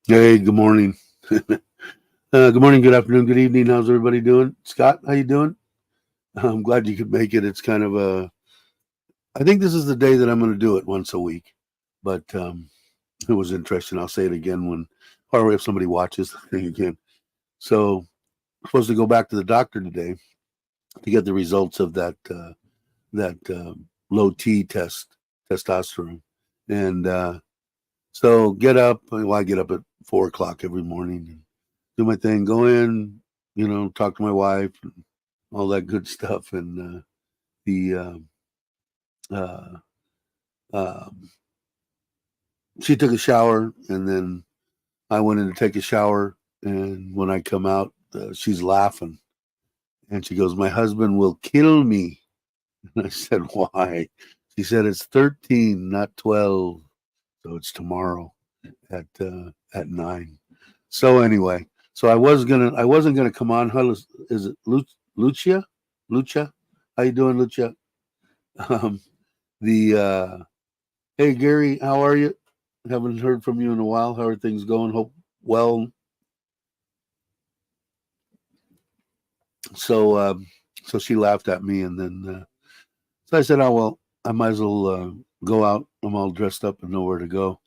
Hey, good morning. Good morning, good afternoon, good evening. How's everybody doing? Scott, how you doing? I'm glad you could make it. It's kind of a. I think this is the day that I'm going to do it once a week, but it was interesting. I'll say it again when, or if somebody watches the thing again. So, I'm supposed to go back to the doctor today to get the results of that low T test, testosterone, and so get up. Well, I get up at 4 o'clock every morning and do my thing. Go in, talk to my wife, and all that good stuff. And the uh, um, she took a shower, and then I went in to take a shower. And when I come out, she's laughing, and she goes, "My husband will kill me." And I said, "Why?" She said, "It's 13, not 12, so it's tomorrow at 9." So anyway, so I wasn't gonna come on. Is it Lucia? Lucia, how you doing, Lucia? Um, the Hey Gary, how are you? Haven't heard from you in a while. How are things going? Hope well. So so she laughed at me, and then so I said, "Oh well, I might as well go out. I'm all dressed up and know where to go."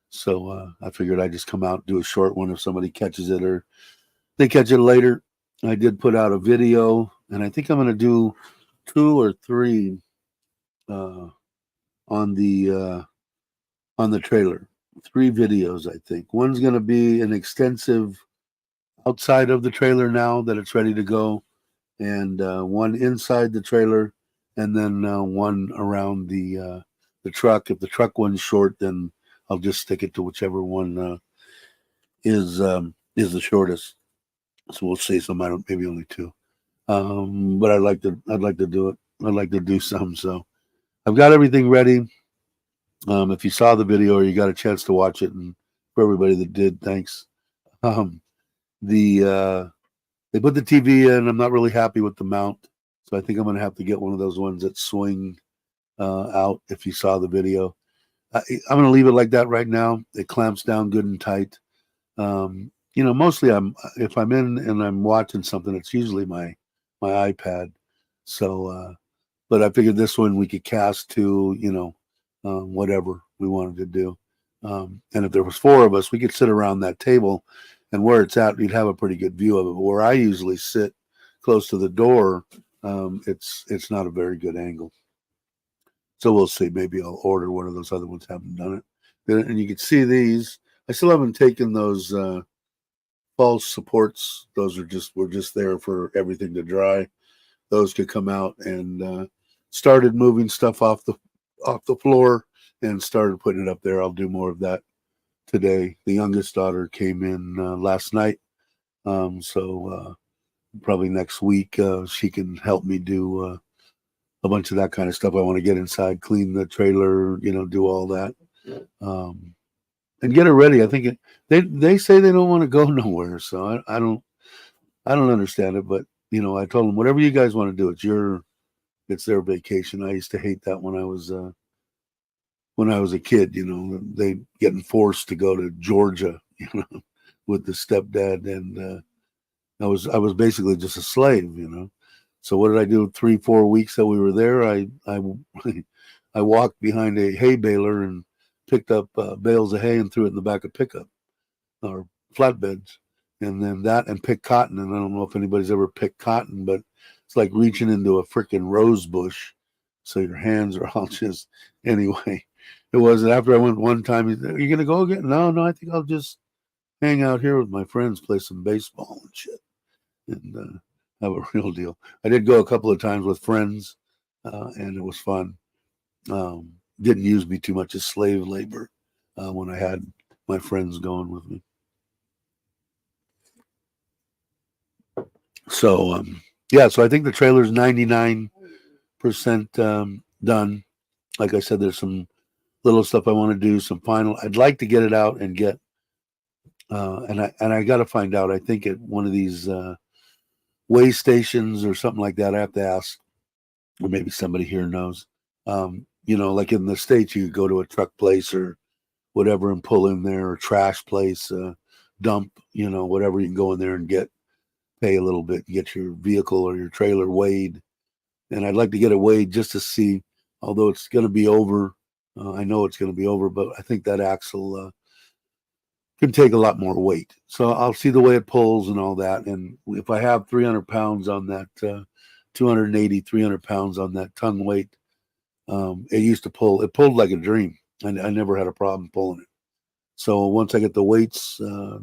So I figured I'd just come out, do a short one if somebody catches it or they catch it later. I did put out a video, and I think I'm going to do two or three uh, on the trailer. Three videos, I think. One's going to be an extensive outside of the trailer now that it's ready to go, and one inside the trailer, and then one around the truck. If the truck one's short, then I'll just stick it to whichever one is the shortest. So we'll see. Some I don't maybe only two. But I'd like to do it. I'd like to do some. So I've got everything ready. If you saw the video or you got a chance to watch it, and for everybody that did, thanks. Um, they put the TV in. I'm not really happy with the mount, so I think I'm going to have to get one of those ones that swing out. If you saw the video, I'm going to leave it like that right now. It clamps down good and tight. Mostly if I'm in and I'm watching something, it's usually my iPad. So, but I figured this one we could cast to whatever we wanted to do. And if there was four of us, we could sit around that table, and where it's at, we'd have a pretty good view of it. But where I usually sit, close to the door, it's not a very good angle. So we'll see. Maybe I'll order one of those other ones. Haven't done it, and you can see these. I still haven't taken those false supports. Those were just there for everything to dry. Those could come out, and started moving stuff off the floor and started putting it up there. I'll do more of that today. The youngest daughter came in last night, so probably next week she can help me do a bunch of that kind of stuff. I want to get inside, clean the trailer, do all that, um, and get it ready. I think they say they don't want to go nowhere, so I don't understand it, but I told them whatever you guys want to do, it's their vacation. I used to hate that when I was a kid. They getting forced to go to Georgia, with the stepdad, and I was basically just a slave. So what did I do? 3-4 weeks that we were there, I I walked behind a hay baler and picked up bales of hay and threw it in the back of pickup or flatbeds, and then that and pick cotton. And I don't know if anybody's ever picked cotton, but it's like reaching into a freaking rose bush. So your hands are all just anyway. It was after I went one time. Are you gonna go again? No, no. I think I'll just hang out here with my friends, play some baseball and shit, and have a real deal. I did go a couple of times with friends, and it was fun. Didn't use me too much as slave labor when I had my friends going with me. So yeah, so I think the trailer's 99% done. Like I said, there's some little stuff I want to do, some final. I'd like to get it out and get and I got to find out. I think at one of these way stations or something like that. I have to ask, or maybe somebody here knows. Like in the States, you could go to a truck place or whatever and pull in there, or trash place. dump, whatever you can go in there and pay a little bit, and get your vehicle or your trailer weighed. And I'd like to get it weighed just to see, although it's going to be over. I know it's going to be over, but I think that axle can take a lot more weight. So I'll see the way it pulls and all that. And if I have 300 pounds on that, 280, 300 pounds on that tongue weight, it pulled like a dream. I never had a problem pulling it. So once I get the weights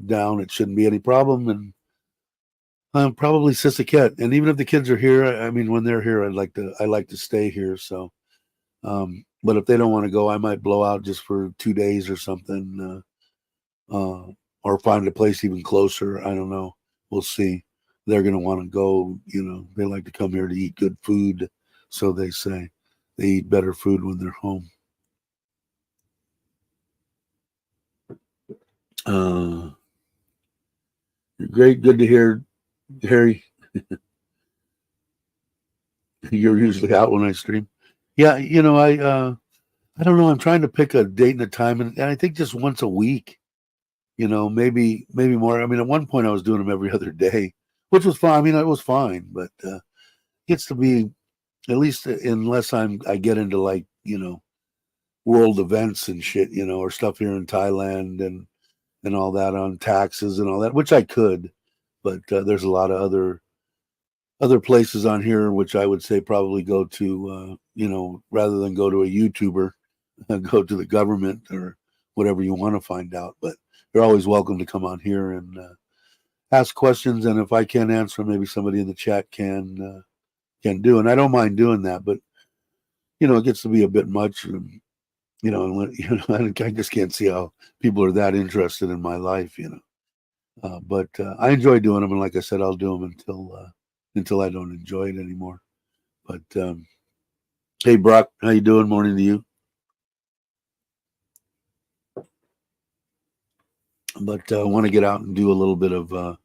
down, it shouldn't be any problem. And I'm probably Sisaket. And even if the kids are here, I mean, when they're here, I like to stay here. So, but if they don't want to go, I might blow out just for 2 days or something, or find a place even closer. I don't know. We'll see. They're going to want to go. They like to come here to eat good food. So they say they eat better food when they're home. Great. Good to hear, Harry. You're usually out when I stream. Yeah, I don't know. I'm trying to pick a date and a time, and I think just once a week. Maybe more. I mean, at one point I was doing them every other day, which was fine. I mean, it was fine, but it gets to be, at least unless I get into like world events and shit, or stuff here in Thailand and all that on taxes and all that, which I could, but there's a lot of other places on here which I would say probably go to, rather than go to a YouTuber, go to the government or whatever you want to find out. But you're always welcome to come on here and ask questions, and if I can't answer, maybe somebody in the chat can do, and I don't mind doing that. But it gets to be a bit much, and I just can't see how people are that interested in my life, but I enjoy doing them, and like I said, I'll do them until I don't enjoy it anymore. But hey, Brock, how you doing? Morning to you. But I want to get out and do a little bit of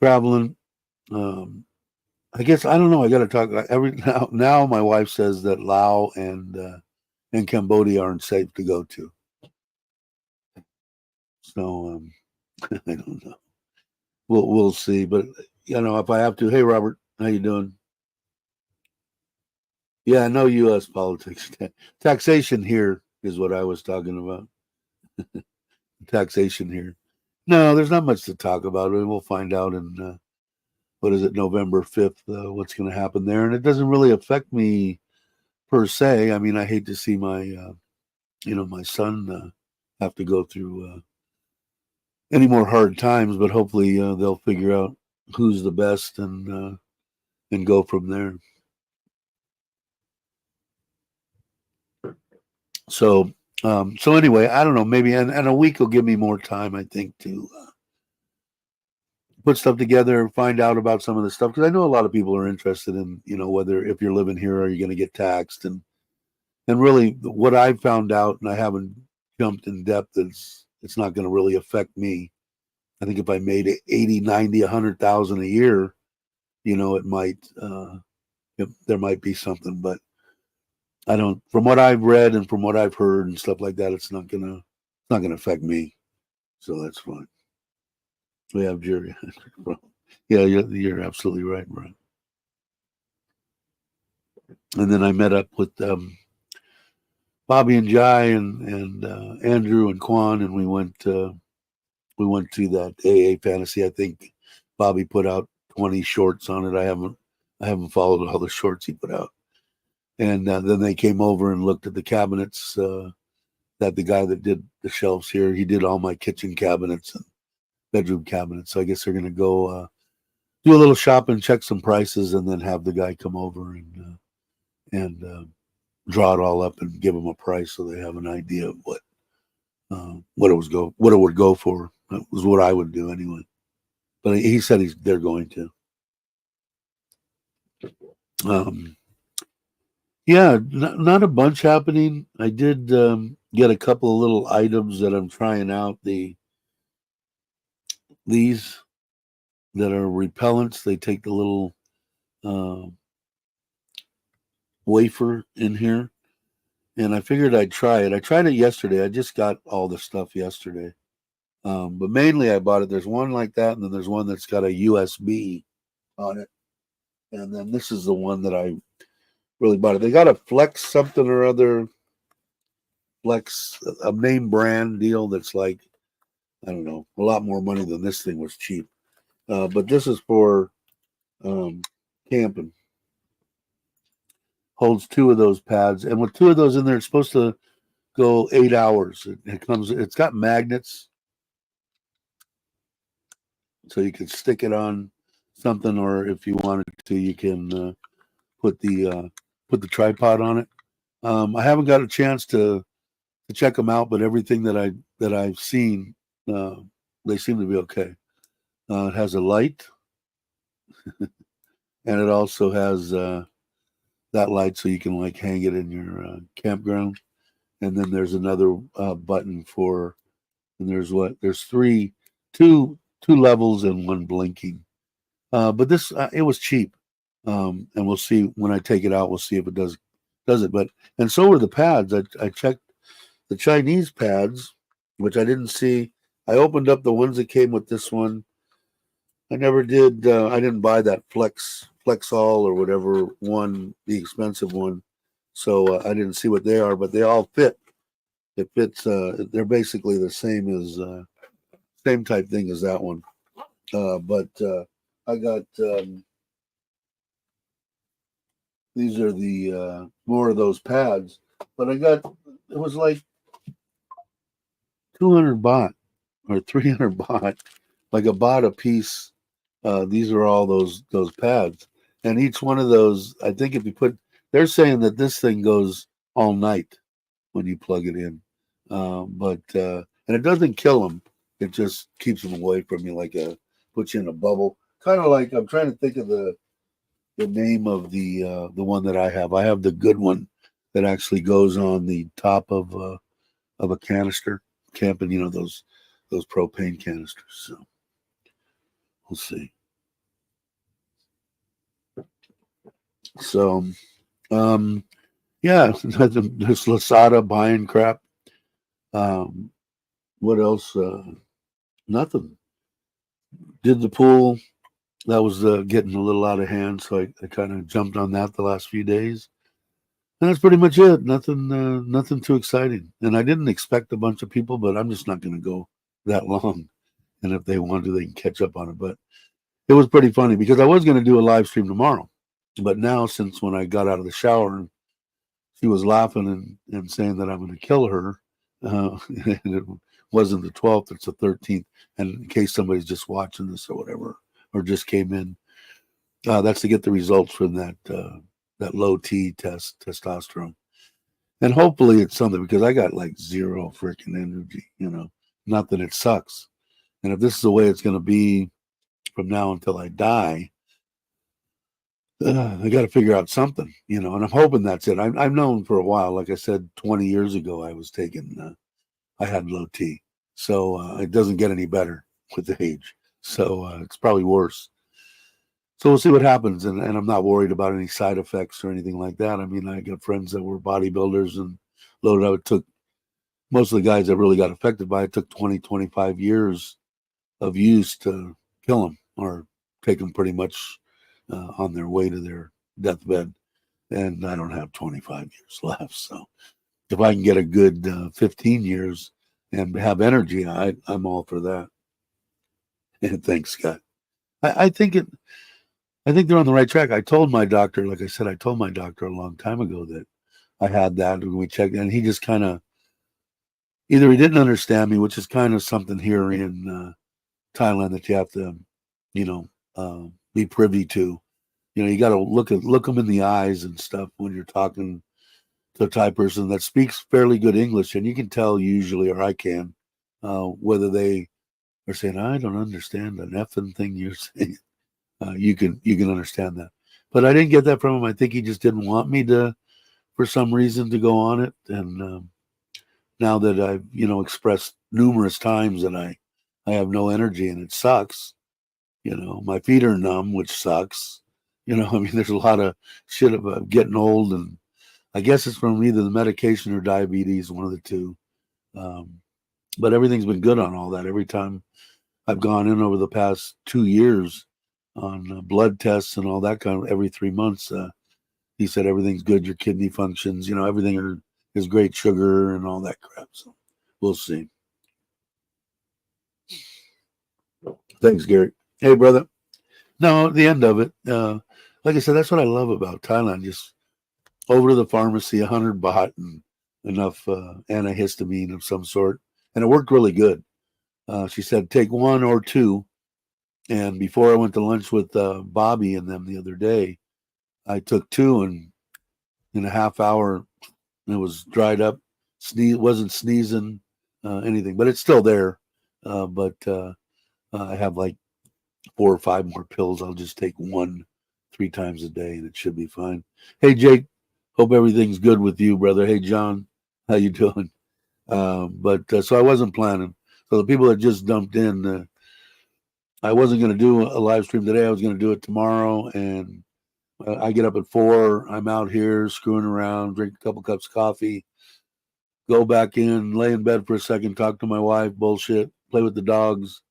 traveling. I guess I don't know. I got to talk every now. Now my wife says that Laos and Cambodia aren't safe to go to. So I don't know. We'll see. But if I have to, hey Robert, how you doing? Yeah, no U.S. politics. Taxation here is what I was talking about. Taxation here. No, there's not much to talk about. We'll find out in what is it, November 5th, what's going to happen there. And it doesn't really affect me per se. I mean, I hate to see my son have to go through any more hard times, but hopefully they'll figure out who's the best and go from there. So anyway, I don't know, maybe and a week will give me more time, I think, to put stuff together, find out about some of the stuff, because I know a lot of people are interested in, whether if you're living here, are you going to get taxed, and really what I found out, and I haven't jumped in depth, is it's not going to really affect me. I think if I made 80, 90, 100,000 a year, it might there might be something, but I don't. From what I've read and from what I've heard and stuff like that, it's not gonna affect me, so that's fine. We have Jerry. Yeah, you're absolutely right, bro. And then I met up with Bobby and Jai and Andrew and Quan, and we went to that AA fantasy. I think Bobby put out 20 shorts on it. I haven't followed all the shorts he put out. And then they came over and looked at the cabinets that the guy that did the shelves here, he did all my kitchen cabinets and bedroom cabinets. So I guess they're going to go do a little shopping, check some prices, and then have the guy come over and draw it all up and give them a price so they have an idea of what it would go for. That was what I would do anyway. But he said they're going to. Yeah, not a bunch happening. I did get a couple of little items that I'm trying out. These that are repellents. They take the little wafer in here, and I figured I'd try it. I tried it yesterday. I just got all the stuff yesterday, But mainly I bought it. There's one like that, and then there's one that's got a USB on it. And then this is the one that I really bought it. They got a Flex something or other, Flex, a name brand deal that's like, I don't know, a lot more money than this thing was cheap. But this is for camping. Holds two of those pads, and with two of those in there, it's supposed to go 8 hours. It's got magnets, so you can stick it on something, or if you wanted to, you can put the tripod on it. I haven't got a chance to check them out, but everything that I've seen, they seem to be okay. It has a light, and it also has that light so you can like hang it in your campground. And then there's another button for, and there's two levels and one blinking. But this it was cheap, and we'll see when I take it out. We'll see if it does it. But and so were the pads. I checked the Chinese pads, which I didn't see. I opened up the ones that came with this one. I never did. I didn't buy that Flexall or whatever one, the expensive one. So I didn't see what they are, but they all fit. It fits. They're basically the same as same type thing as that one. But I got these are the more of those pads. But I got it was like 200 baht or 300 baht, like a baht a piece. These are all those pads, and each one of those, I think if you put, they're saying that this thing goes all night when you plug it in, and it doesn't kill them. It just keeps them away from you, like puts you in a bubble, kind of like, I'm trying to think of the name of the one that I have. I have the good one that actually goes on the top of a canister, camping, those propane canisters. So we'll see. So, yeah, this Lasada buying crap. What else? Nothing. Did the pool. That was getting a little out of hand, so I kind of jumped on that the last few days. And that's pretty much it. Nothing too exciting. And I didn't expect a bunch of people, but I'm just not going to go that long. And if they want to, they can catch up on it. But it was pretty funny because I was going to do a live stream tomorrow. But now, since when I got out of the shower, she was laughing and saying that I'm going to kill her. And it wasn't the 12th, it's the 13th. And in case somebody's just watching this or whatever, or just came in, that's to get the results from that low T testosterone. And hopefully it's something, because I got like zero freaking energy, not that it sucks. And if this is the way it's going to be from now until I die, I got to figure out something, and I'm hoping that's it. I've known for a while. Like I said, 20 years ago, I was taking, I had low T. So it doesn't get any better with the age. So it's probably worse. So we'll see what happens. And I'm not worried about any side effects or anything like that. I mean, I got friends that were bodybuilders and loaded up. It took, most of the guys that really got affected by it took 20, 25 years of use to kill them or take them pretty much on their way to their deathbed. And I don't have 25 years left. So if I can get a good 15 years and have energy, I'm all for that. And thanks, Scott. I think they're on the right track. I told my doctor, like I said, I told my doctor a long time ago that I had that when we checked, and he just kind of, either he didn't understand me, which is kind of something here in Thailand that you have to, be privy to. You got to look them in the eyes and stuff when you're talking to a Thai person that speaks fairly good English, and you can tell usually, or I can, whether they are saying, "I don't understand an effing thing you're saying." You can understand that, but I didn't get that from him. I think he just didn't want me to, for some reason, to go on it. And now that I've expressed numerous times that I have no energy and it sucks, my feet are numb, which sucks. I mean, there's a lot of shit about getting old, and I guess it's from either the medication or diabetes, one of the two. But everything's been good on all that. Every time I've gone in over the past 2 years on blood tests and all that kind of every 3 months, he said everything's good. Your kidney functions, everything is great, sugar and all that crap. So we'll see. Thanks, Gary. Hey, brother. No, the end of it. Like I said, that's what I love about Thailand. Just over to the pharmacy, 100 baht and enough antihistamine of some sort, and it worked really good. She said take one or two. And before I went to lunch with Bobby and them the other day, I took two, and in a half hour, it was dried up. Wasn't sneezing, anything, but it's still there. But I have like 4 or 5 more pills. I'll just take one 3 times a day, and it should be fine. Hey, Jake, hope everything's good with you, brother. Hey, John, how you doing? So I wasn't planning. So the people that just dumped in, I wasn't going to do a live stream today. I was going to do it tomorrow, and I get up at 4. I'm out here screwing around, drink a couple cups of coffee, go back in, lay in bed for a second, talk to my wife, bullshit, play with the dogs,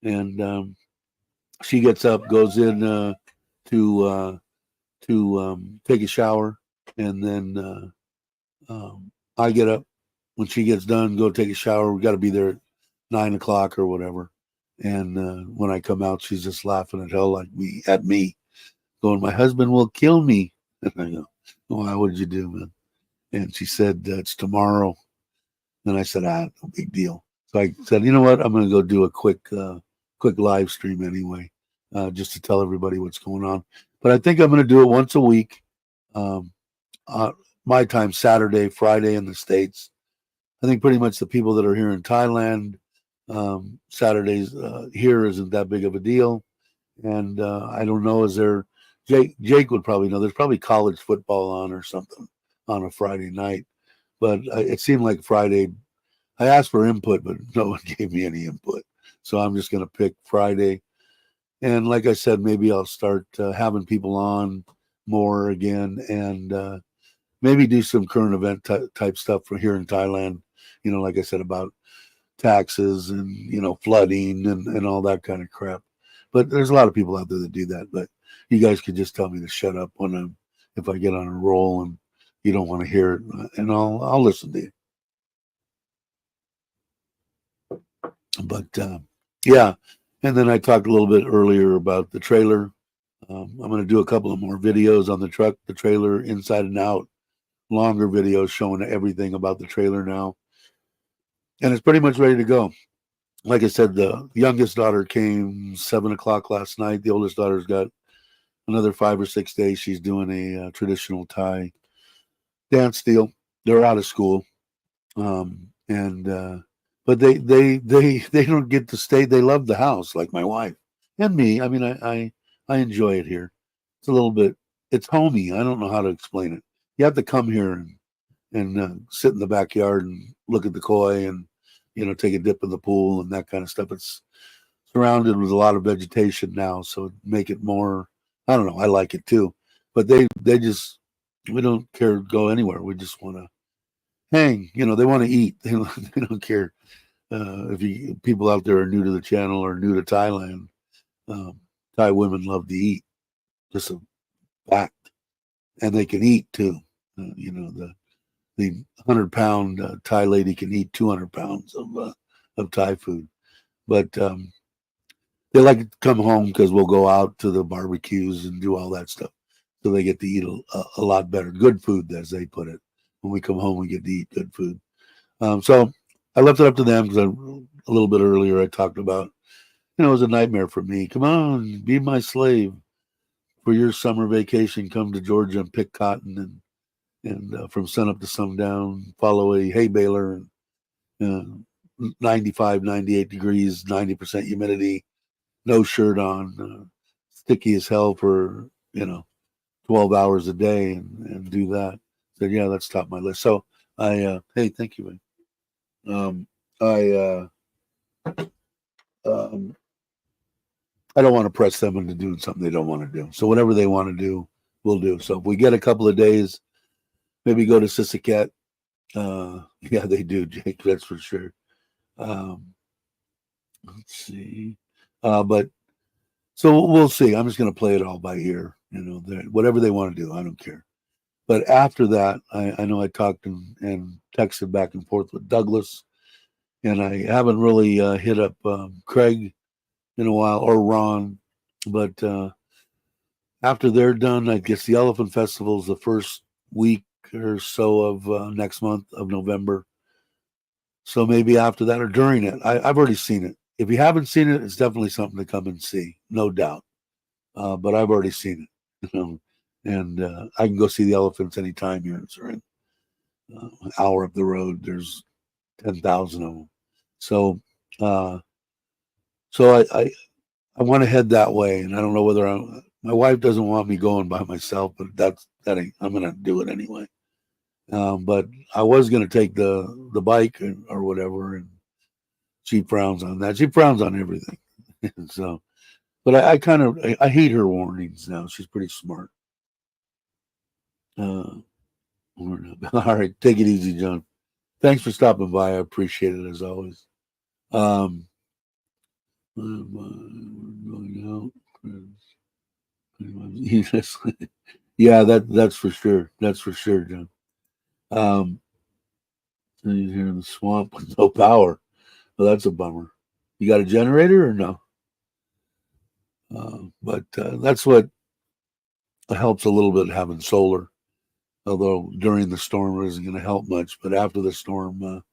and she gets up, goes in to take a shower, and then I get up when she gets done, go take a shower. We got to be there at 9 o'clock or whatever. And when I come out, she's just laughing at me, going, "My husband will kill me." And I go, "Why? What did you do, man?" And she said, "It's tomorrow." And I said, "No big deal." So I said, "You know what? I'm going to go do a quick live stream anyway, just to tell everybody what's going on." But I think I'm going to do it once a week. Um, my time, Saturday, Friday in the States. I think pretty much the people that are here in Thailand, Saturdays here isn't that big of a deal. And I don't know, is there, Jake would probably know, there's probably college football on or something on a Friday night. But it seemed like Friday, I asked for input, but no one gave me any input. So I'm just going to pick Friday. And like I said, maybe I'll start having people on more again, and maybe do some current event type stuff for here in Thailand. Like I said, about taxes and, flooding and all that kind of crap. But there's a lot of people out there that do that. But you guys could just tell me to shut up if I get on a roll and you don't want to hear it, and I'll listen to you. But yeah, and then I talked a little bit earlier about the trailer. I'm going to do a couple of more videos on the truck, the trailer, inside and out, longer videos showing everything about the trailer now. And it's pretty much ready to go. Like I said, the youngest daughter came 7 o'clock last night. The oldest daughter's got another 5 or 6 days. She's doing a traditional Thai dance deal. They're out of school, and but they don't get to stay. They love the house, like my wife and me. I mean, I enjoy it here. It's a little bit. It's homey. I don't know how to explain it. You have to come here and sit in the backyard and look at the koi and take a dip in the pool and that kind of stuff. It's surrounded with a lot of vegetation now, so make it more. I don't know. I like it too, but they just, we don't care to go anywhere. We just want to hang. They want to eat. They don't care if people out there are new to the channel or new to Thailand. Thai women love to eat. Just a fact, and they can eat too. The 100-pound Thai lady can eat 200 pounds of Thai food, but they like to come home because we'll go out to the barbecues and do all that stuff. So they get to eat a lot better, good food, as they put it. When we come home, we get to eat good food. So I left it up to them because a little bit earlier I talked about, it was a nightmare for me. Come on, be my slave for your summer vacation. Come to Georgia and pick cotton and from sunup to sundown, follow a hay baler, and 95, 98 degrees, 90% humidity, no shirt on, sticky as hell for 12 hours a day, and do that. Said, yeah, that's top of my list. So hey, thank you, man. I don't want to press them into doing something they don't want to do. So whatever they want to do, we'll do. So if we get a couple of days, maybe go to Sisaket. Yeah, they do, Jake. That's for sure. Um, let's see. But so we'll see. I'm just going to play it all by ear. Whatever they want to do, I don't care. But after that, I know I talked and texted back and forth with Douglas, and I haven't really hit up Craig in a while or Ron. But after they're done, I guess the Elephant Festival is the first week or so of next month of November. So maybe after that or during it, I've already seen it. If you haven't seen it, it's definitely something to come and see, no doubt. But I've already seen it, and I can go see the elephants anytime here. It's right an hour up the road. There's 10,000 of them. So, uh, so I want to head that way, and I don't know whether my wife doesn't want me going by myself, but that ain't. I'm gonna do it anyway. But I was gonna take the bike or whatever, and she frowns on that. She frowns on everything. So, but I kind of I hate her warnings now. She's pretty smart. Uh, all right, take it easy, John. Thanks for stopping by. I appreciate it as always. Um, going out. Yeah, that's for sure. That's for sure, John. Um, he's here in the swamp with no power. Well, that's a bummer. You got a generator or no? But that's what helps a little bit having solar. Although during the storm it isn't going to help much, but after the storm,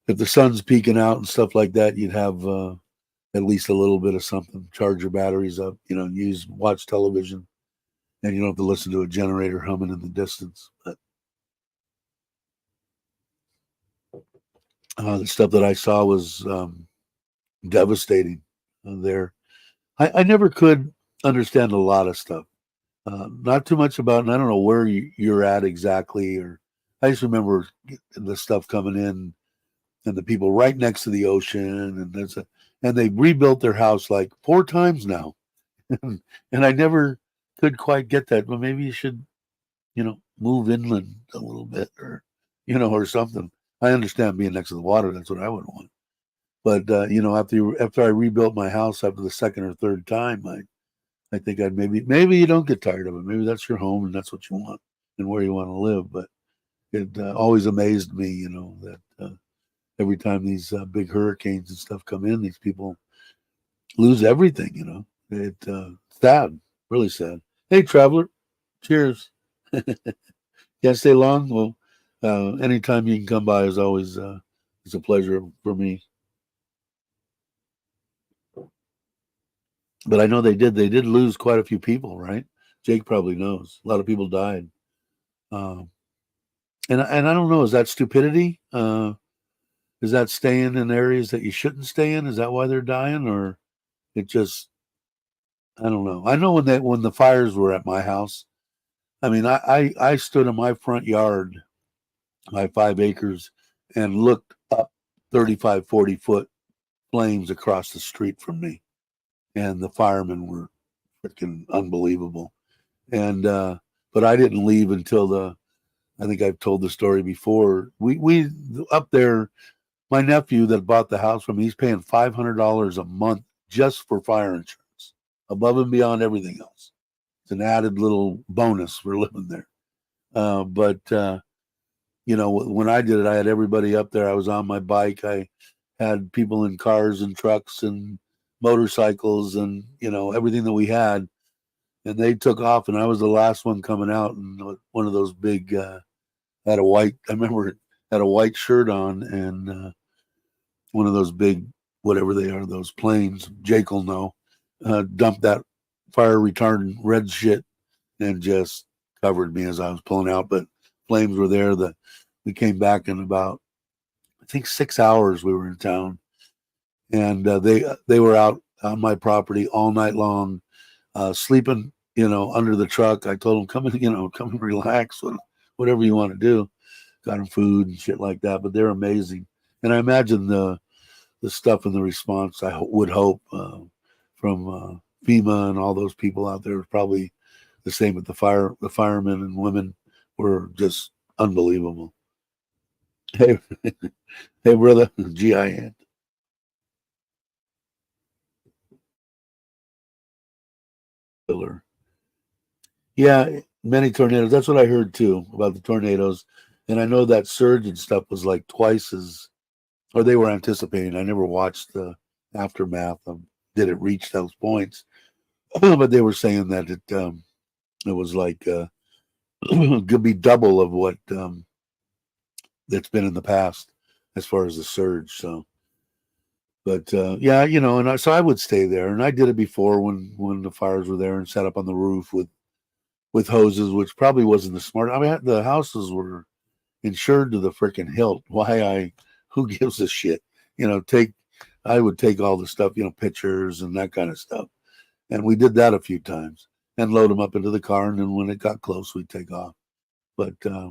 if the sun's peeking out and stuff like that, you'd have at least a little bit of something. Charge your batteries up, watch television, and you don't have to listen to a generator humming in the distance. But the stuff that I saw was devastating there. I never could understand a lot of stuff. Not too much about, and I don't know where you're at exactly, or I just remember the stuff coming in and the people right next to the ocean, and they rebuilt their house like 4 times now, and I never could quite get that. But maybe you should, move inland a little bit, or something. I understand being next to the water. That's what I would want. But after I rebuilt my house after the second or third time, I think I'd maybe you don't get tired of it. Maybe that's your home and that's what you want and where you want to live. But it always amazed me, that every time these big hurricanes and stuff come in, these people lose everything. Sad, really sad. Hey, traveler, cheers. Can't stay long. Well, anytime you can come by is always it's a pleasure for me. But I know they did lose quite a few people, right? Jake probably knows. A lot of people died. Um, and I don't know, is that stupidity? Is that staying in areas that you shouldn't stay in? Is that why they're dying, or it just I don't know. I know when the fires were at my house. I mean, I stood in my front yard, my 5 acres, and looked up 35, 40 foot flames across the street from me, and the firemen were freaking unbelievable. And but I didn't leave until I think I've told the story before. We up there. My nephew that bought the house from me, he's paying $500 a month just for fire insurance, above and beyond everything else. It's an added little bonus for living there. But when I did it, I had everybody up there. I was on my bike. I had people in cars and trucks and motorcycles and everything that we had, and they took off, and I was the last one coming out. And one of those big had a white. I remember it had a white shirt on and. One of those big, whatever they are, those planes, Jake will know, dumped that fire retardant red shit and just covered me as I was pulling out. But flames were there. We came back in about, I think, 6 hours. We were in town, and they were out on my property all night long, sleeping, under the truck. I told them, come and relax, whatever you want to do. Got them food and shit like that. But they're amazing, and I imagine the stuff and the response, I would hope, from FEMA and all those people out there is probably the same with the firemen and women were just unbelievable. Hey, hey, brother, GI. Killer. Yeah, many tornadoes. That's what I heard too about the tornadoes. And I know that surge and stuff was like twice as, or they were anticipating. I never watched the aftermath of did it reach those points, but they were saying that it was like could be double of what that's been in the past as far as the surge. So, but yeah, and so I would stay there, and I did it before when the fires were there, and sat up on the roof with hoses, which probably wasn't the smart. I mean, the houses were insured to the freaking hilt. Who gives a shit? I would take all the stuff, pictures and that kind of stuff. And we did that a few times and load them up into the car. And then when it got close, we'd take off. But, I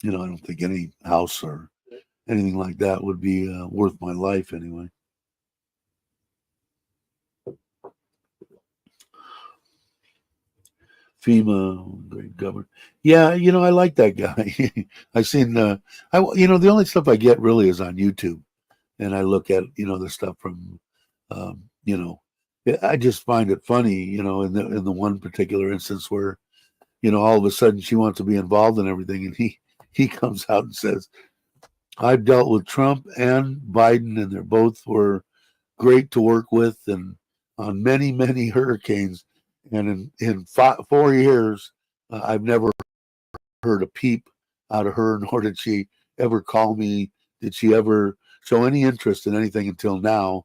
don't think any house or anything like that would be worth my life anyway. FEMA, great government. Yeah, I like that guy. I seen, the only stuff I get really is on YouTube. And I look at the stuff from um, you know I just find it funny in the one particular instance where all of a sudden she wants to be involved in everything, and he comes out and says, I've dealt with Trump and Biden, and they're both were great to work with, and on many hurricanes, and in 4 years I've never heard a peep out of her, nor did she ever call me. Did she ever show any interest in anything until now,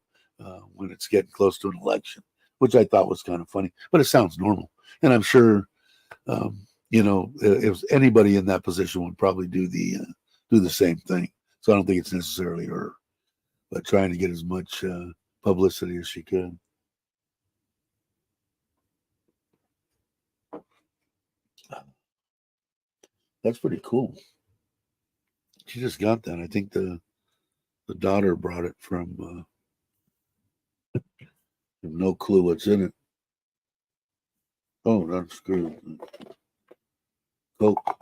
when it's getting close to an election, which I thought was kind of funny, but it sounds normal. And I'm sure, if anybody in that position would probably do the same thing. So I don't think it's necessarily her, but trying to get as much publicity as she could. That's pretty cool. She just got that. I think the daughter brought it from. I have no clue what's in it. Oh, that's good. Coke,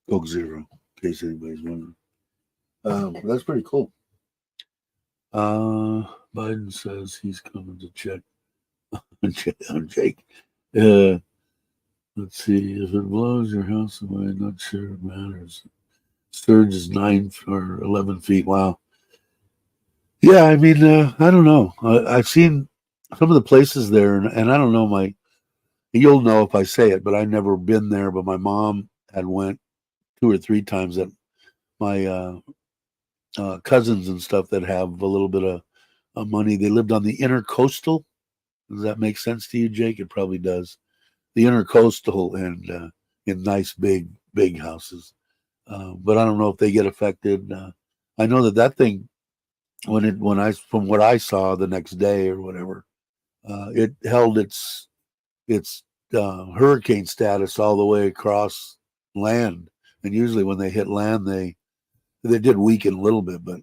Coke Zero, in case anybody's wondering. That's pretty cool. Biden says he's coming to check on Jake. Uh, let's see. If it blows your house away, I'm not sure it matters. Surge is 9 or 11 feet. Wow. Yeah, I mean, I don't know. I've seen some of the places there, and I don't know. You'll know if I say it, but I've never been there. But my mom had went 2 or 3 times. That my cousins and stuff that have a little bit of money. They lived on the intercoastal. Does that make sense to you, Jake? It probably does. The intercoastal, and in nice big houses. But I don't know if they get affected. I know that thing when I from what I saw the next day or whatever, it held its hurricane status all the way across land. And usually when they hit land, they did weaken a little bit, but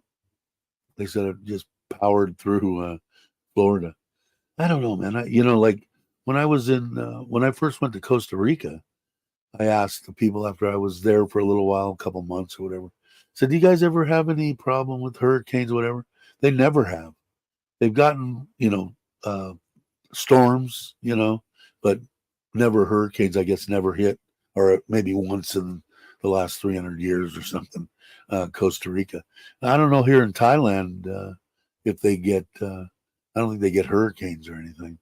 they said it just powered through Florida. I don't know, man. Like when I first went to Costa Rica, I asked the people after I was there for a little while, a couple months or whatever, said, "Do you guys ever have any problem with hurricanes or whatever?" They never have. They've gotten storms, but never hurricanes. I guess never hit, or maybe once in the last 300 years or something. Costa Rica. I don't know here in Thailand if they get. I don't think they get hurricanes or anything.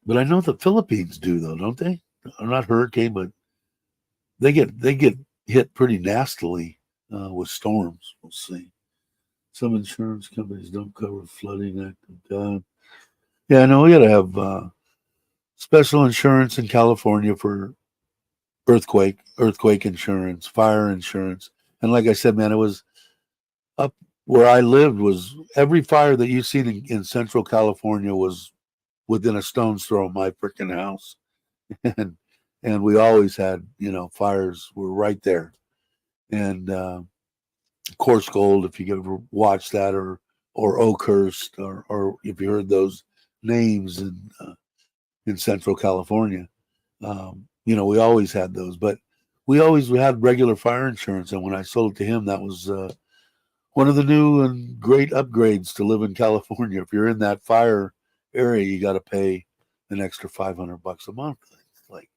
But I know the Philippines do, though, don't they? Not hurricane, but they get hit pretty nastily with storms. We'll see. Some insurance companies don't cover flooding. Act of God. Yeah, I know we got to have special insurance in California for earthquake insurance, fire insurance, and like I said, man, it was up where I lived. Was every fire that you've seen in Central California was within a stone's throw of my freaking house, and we always had fires were right there, and Coarse Gold, if you ever watched that, or Oakhurst, or if you heard those names in Central California. We always had those. But we always had regular fire insurance, and when I sold it to him, that was one of the new and great upgrades to live in California. If you're in that fire area, you got to pay an extra $500 a month. It's like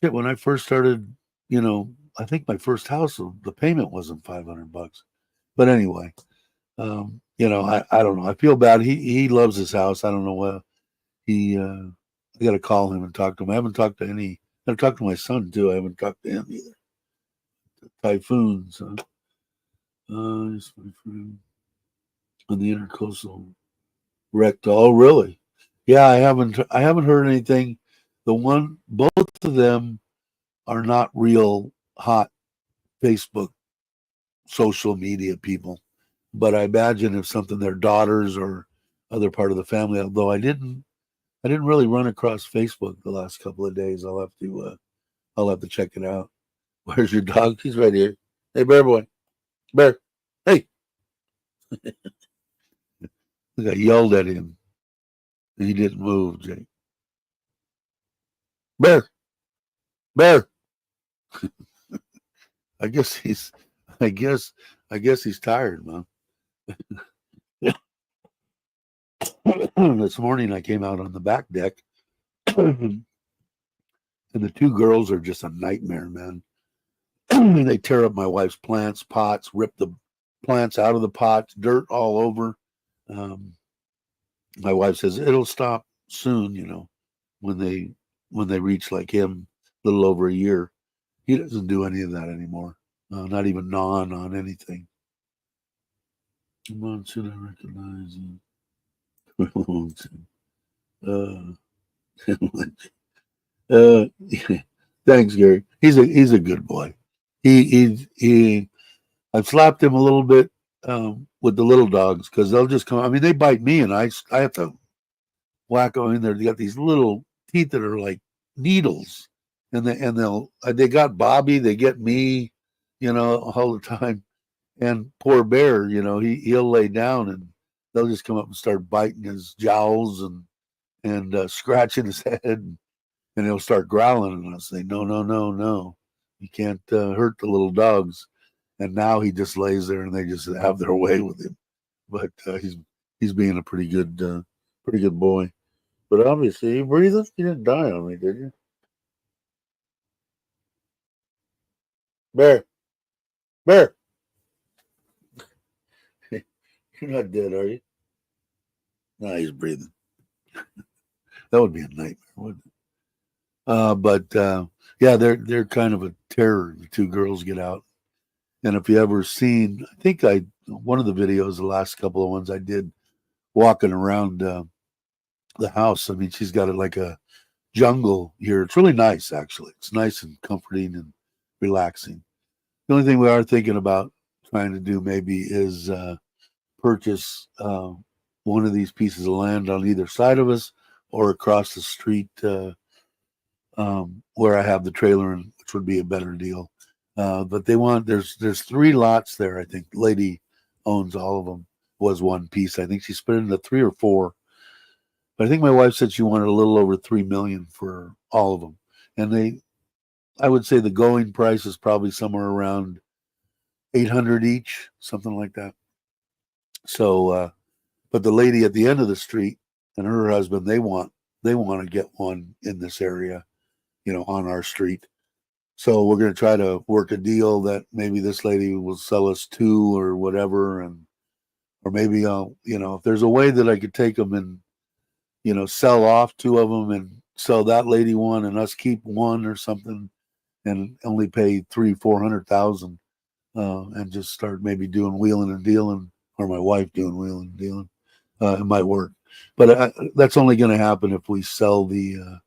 shit. When I first started, I think my first house, the payment wasn't $500. But anyway, I don't know. I feel bad. He loves his house. I don't know what he. I got to call him and talk to him. I haven't talked to any. I got to talk to my son too. I haven't talked to him either. Typhoons. It's my friend on the intercoastal wrecked. Oh, really? Yeah, I haven't. I haven't heard anything. Both of them are not real hot Facebook social media people. But I imagine if something their daughters or other part of the family, although I didn't really run across Facebook the last couple of days. I'll have to check it out. Where's your dog? He's right here. Hey, bear boy, bear. Hey, I yelled at him and he didn't move. Jake, bear, bear. I guess he's, I guess, I guess he's tired, man. This morning I came out on the back deck, and the two girls are just a nightmare, man. They tear up my wife's plants, pots, rip the plants out of the pots, dirt all over. Um, my wife says it'll stop soon, when they reach like him, a little over a year. He doesn't do any of that anymore. Not even gnawing on anything. Come on, should I recognize you? Thanks, Gary. He's a good boy. He I've slapped him a little bit with the little dogs because they'll just come. I mean, they bite me, and I have to whack them in there. They got these little teeth that are like needles, and they got Bobby, they get me, all the time. And poor Bear, he'll lay down and they'll just come up and start biting his jowls and scratching his head, and he'll start growling, and I'll say, no, no, no, no, you can't hurt the little dogs. And now he just lays there and they just have their way with him. But he's being a pretty good boy. But obviously, you breathing? You didn't die on me, did you? Bear, Bear, you're not dead, are you? No, he's breathing. That would be a nightmare, wouldn't it? But yeah, they're kind of a terror. The two girls get out, and if you ever seen, I think one of the videos, the last couple of ones I did, walking around the house. I mean, she's got it like a jungle here. It's really nice, actually. It's nice and comforting and relaxing. The only thing we are thinking about trying to do maybe is purchase one of these pieces of land on either side of us or across the street where I have the trailer, which would be a better deal. But there's 3 lots there. I think the lady owns all of them. Was one piece. I think she split it into 3 or 4. But I think my wife said she wanted a little over $3 million for all of them. And I would say the going price is probably somewhere around 800 each, something like that. So, but the lady at the end of the street and her husband, they want to get one in this area, on our street. So we're going to try to work a deal that maybe this lady will sell us 2 or whatever, or maybe if there's a way that I could take them and sell off 2 of them and sell that lady one and us keep one or something, and only pay 300,000-400,000, and just start maybe doing wheeling and dealing, or my wife doing wheeling and dealing. It might work, but that's only going to happen if we sell the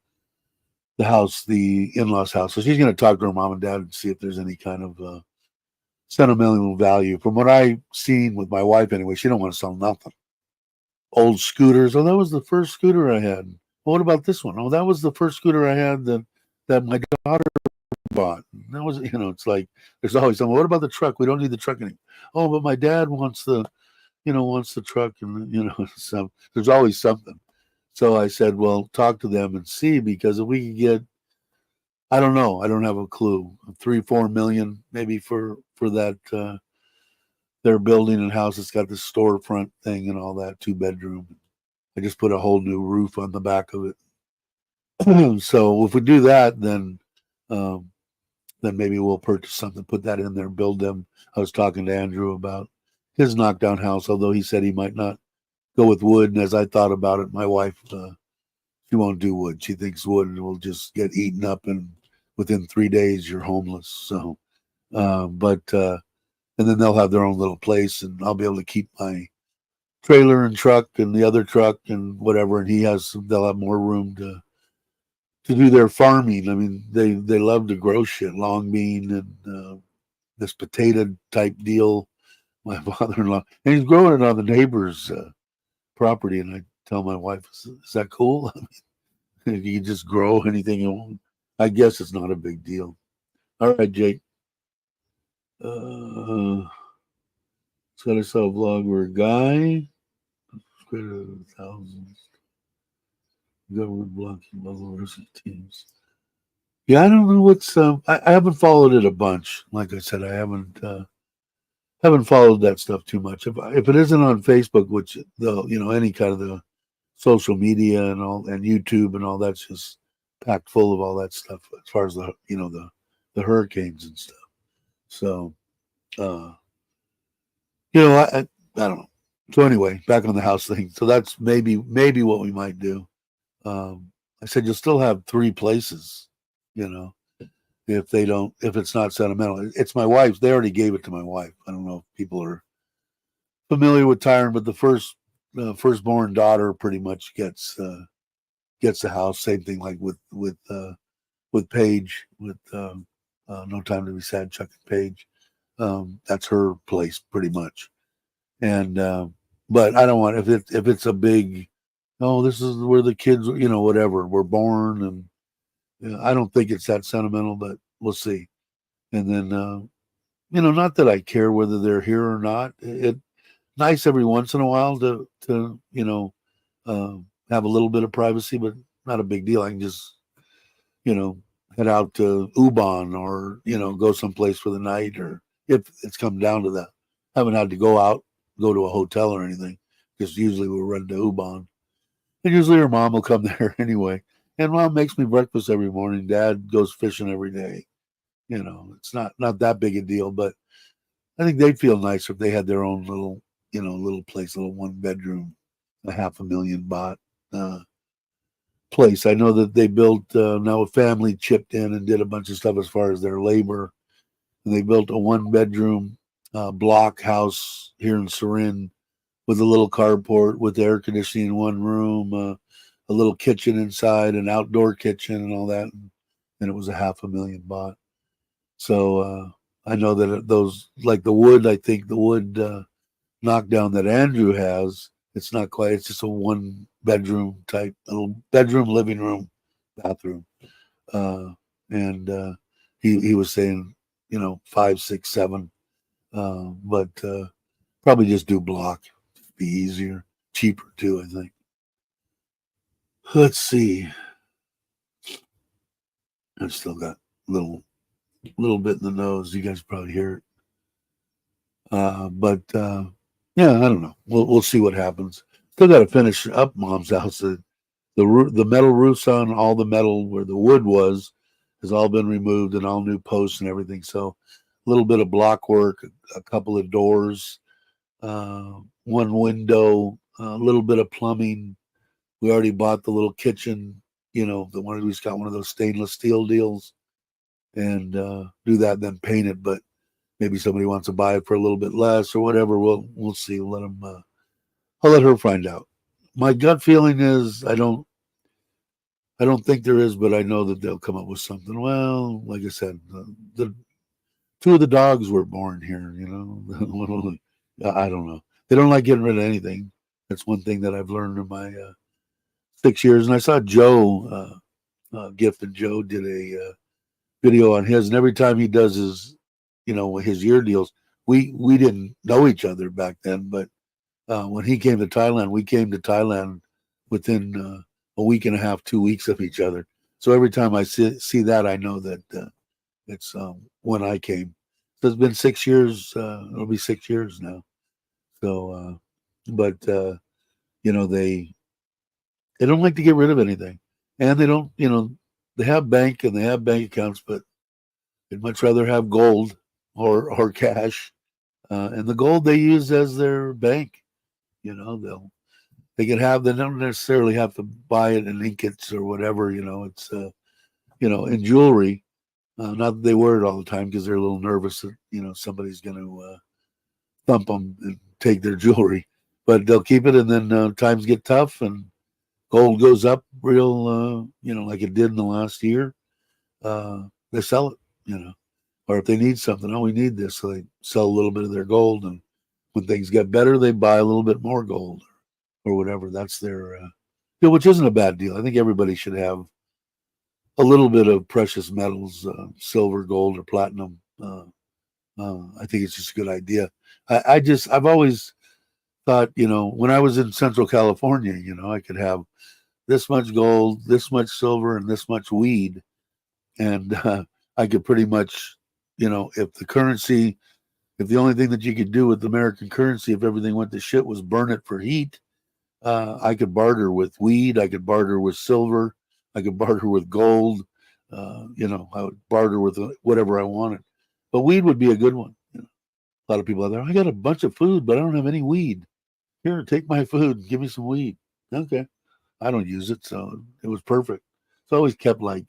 house, the in-laws house. So she's going to talk to her mom and dad and see if there's any kind of sentimental value. From what I've seen with my wife anyway, she don't want to sell nothing. Old scooters. Oh, that was the first scooter I had. Well, what about this one? Oh, that was the first scooter I had that my daughter bought. And that was, it's like there's always something. What about the truck? We don't need the truck anymore. Oh, but my dad wants the truck, and so there's always something. So I said, well, talk to them and see, because if we could get I don't know. I don't have a clue. 3-4 million maybe for that. Their building and house. It's got the storefront thing and all that. 2 bedroom. I just put a whole new roof on the back of it. So if we do that, um, then maybe we'll purchase something, put that in there, build them. I was talking to Andrew about his knockdown house, although he said he might not go with wood. And as I thought about it, my wife, she won't do wood. She thinks wood will just get eaten up, and within 3 days you're homeless. So, and then they'll have their own little place, and I'll be able to keep my trailer and truck and the other truck and whatever. And they'll have more room to do their farming. I mean, they love to grow shit, long bean and this potato type deal. My father-in-law, and he's growing it on the neighbor's property. And I tell my wife, "Is that cool? I mean, you just grow anything you want." I guess it's not a big deal. All right, Jake. So I saw a vlog where a guy created thousands government blocking Belarusian teams. Yeah, I don't know what's. I haven't followed it a bunch. Like I said, I haven't followed that stuff too much. If it isn't on Facebook, which any kind of the social media and all and YouTube and all that's just packed full of all that stuff as far as the hurricanes and stuff. So I don't know. So anyway, back on the house thing. So that's maybe what we might do. I said you'll still have 3 places, if it's not sentimental. It's my wife's. They already gave it to my wife. I don't know if people are familiar with Tyron, but the firstborn daughter pretty much gets the house. Same thing like with Paige, with No Time to Be Sad, Chuck and Paige. That's her place pretty much. And but I don't want if it's a big, oh, this is where the kids whatever were born, and I don't think it's that sentimental, but we'll see. And then not that I care whether they're here or not. It nice every once in a while to have a little bit of privacy, but not a big deal. I can just head out to Ubon or go someplace for the night, or if it's come down to that. I haven't had to go to a hotel or anything, because usually we'll run to Ubon, and usually her mom will come there anyway. And mom makes me breakfast every morning. Dad goes fishing every day. It's not that big a deal, but I think they'd feel nicer if they had their own little place, little 1 bedroom, a $500,000 baht place. I know that they built now a family chipped in and did a bunch of stuff as far as their labor, and they built a 1 bedroom block house here in Surin with a little carport with air conditioning in one room, a little kitchen inside, an outdoor kitchen, and all that. And it was a $500,000 baht. So I know that those, like the wood, I think the wood knockdown that Andrew has, it's not quite. It's just a 1 bedroom type, little bedroom, living room, bathroom, and he was saying 5, 6, 7, but probably just do block. Be easier, cheaper too, I think. Let's see. I've still got a little bit in the nose. You guys probably hear it. But yeah, I don't know. We'll see what happens. Still got to finish up Mom's house. The metal roofs on, all the metal where the wood was has all been removed, and all new posts and everything. So a little bit of block work, a couple of doors, 1 window, a little bit of plumbing. We already bought the little kitchen, the one we've got one of those stainless steel deals, and do that, then paint it. But maybe somebody wants to buy it for a little bit less or whatever. We'll see. I'll let her find out. My gut feeling is I don't think there is, but I know that they'll come up with something. Well, like I said, the 2 of the dogs were born here. I don't know. They don't like getting rid of anything. That's one thing that I've learned in my 6 years. And I saw Joe, Gift and Joe did a video on his, and every time he does his year deals, we didn't know each other back then, but when he came to Thailand, we came to Thailand within a week and a half, 2 weeks of each other. So every time I see that, I know that it's when I came. So it's been 6 years. It'll be 6 years now. So, but they don't like to get rid of anything, and they don't. They have bank and they have bank accounts, but they'd much rather have gold or cash, and the gold they use as their bank. They can have. They don't necessarily have to buy it in ingots or whatever. It's in jewelry. Not that they wear it all the time because they're a little nervous that somebody's going to thump them and take their jewelry. But they'll keep it, and then times get tough, and gold goes up real, like it did in the last year. They sell it, or if they need something, we need this, so they sell a little bit of their gold, and when things get better, they buy a little bit more gold or whatever. That's their, which isn't a bad deal. I think everybody should have a little bit of precious metals, silver, gold, or platinum. I think it's just a good idea. I've always thought, when I was in Central California, I could have this much gold, this much silver, and this much weed, and I could pretty much, if the only thing that you could do with American currency, if everything went to shit, was burn it for heat, I could barter with weed, I could barter with silver, I could barter with gold, I would barter with whatever I wanted. But weed would be a good one. A lot of people out there, I got a bunch of food, but I don't have any weed. Here, take my food and give me some weed. Okay. I don't use it, so it was perfect. So I always kept like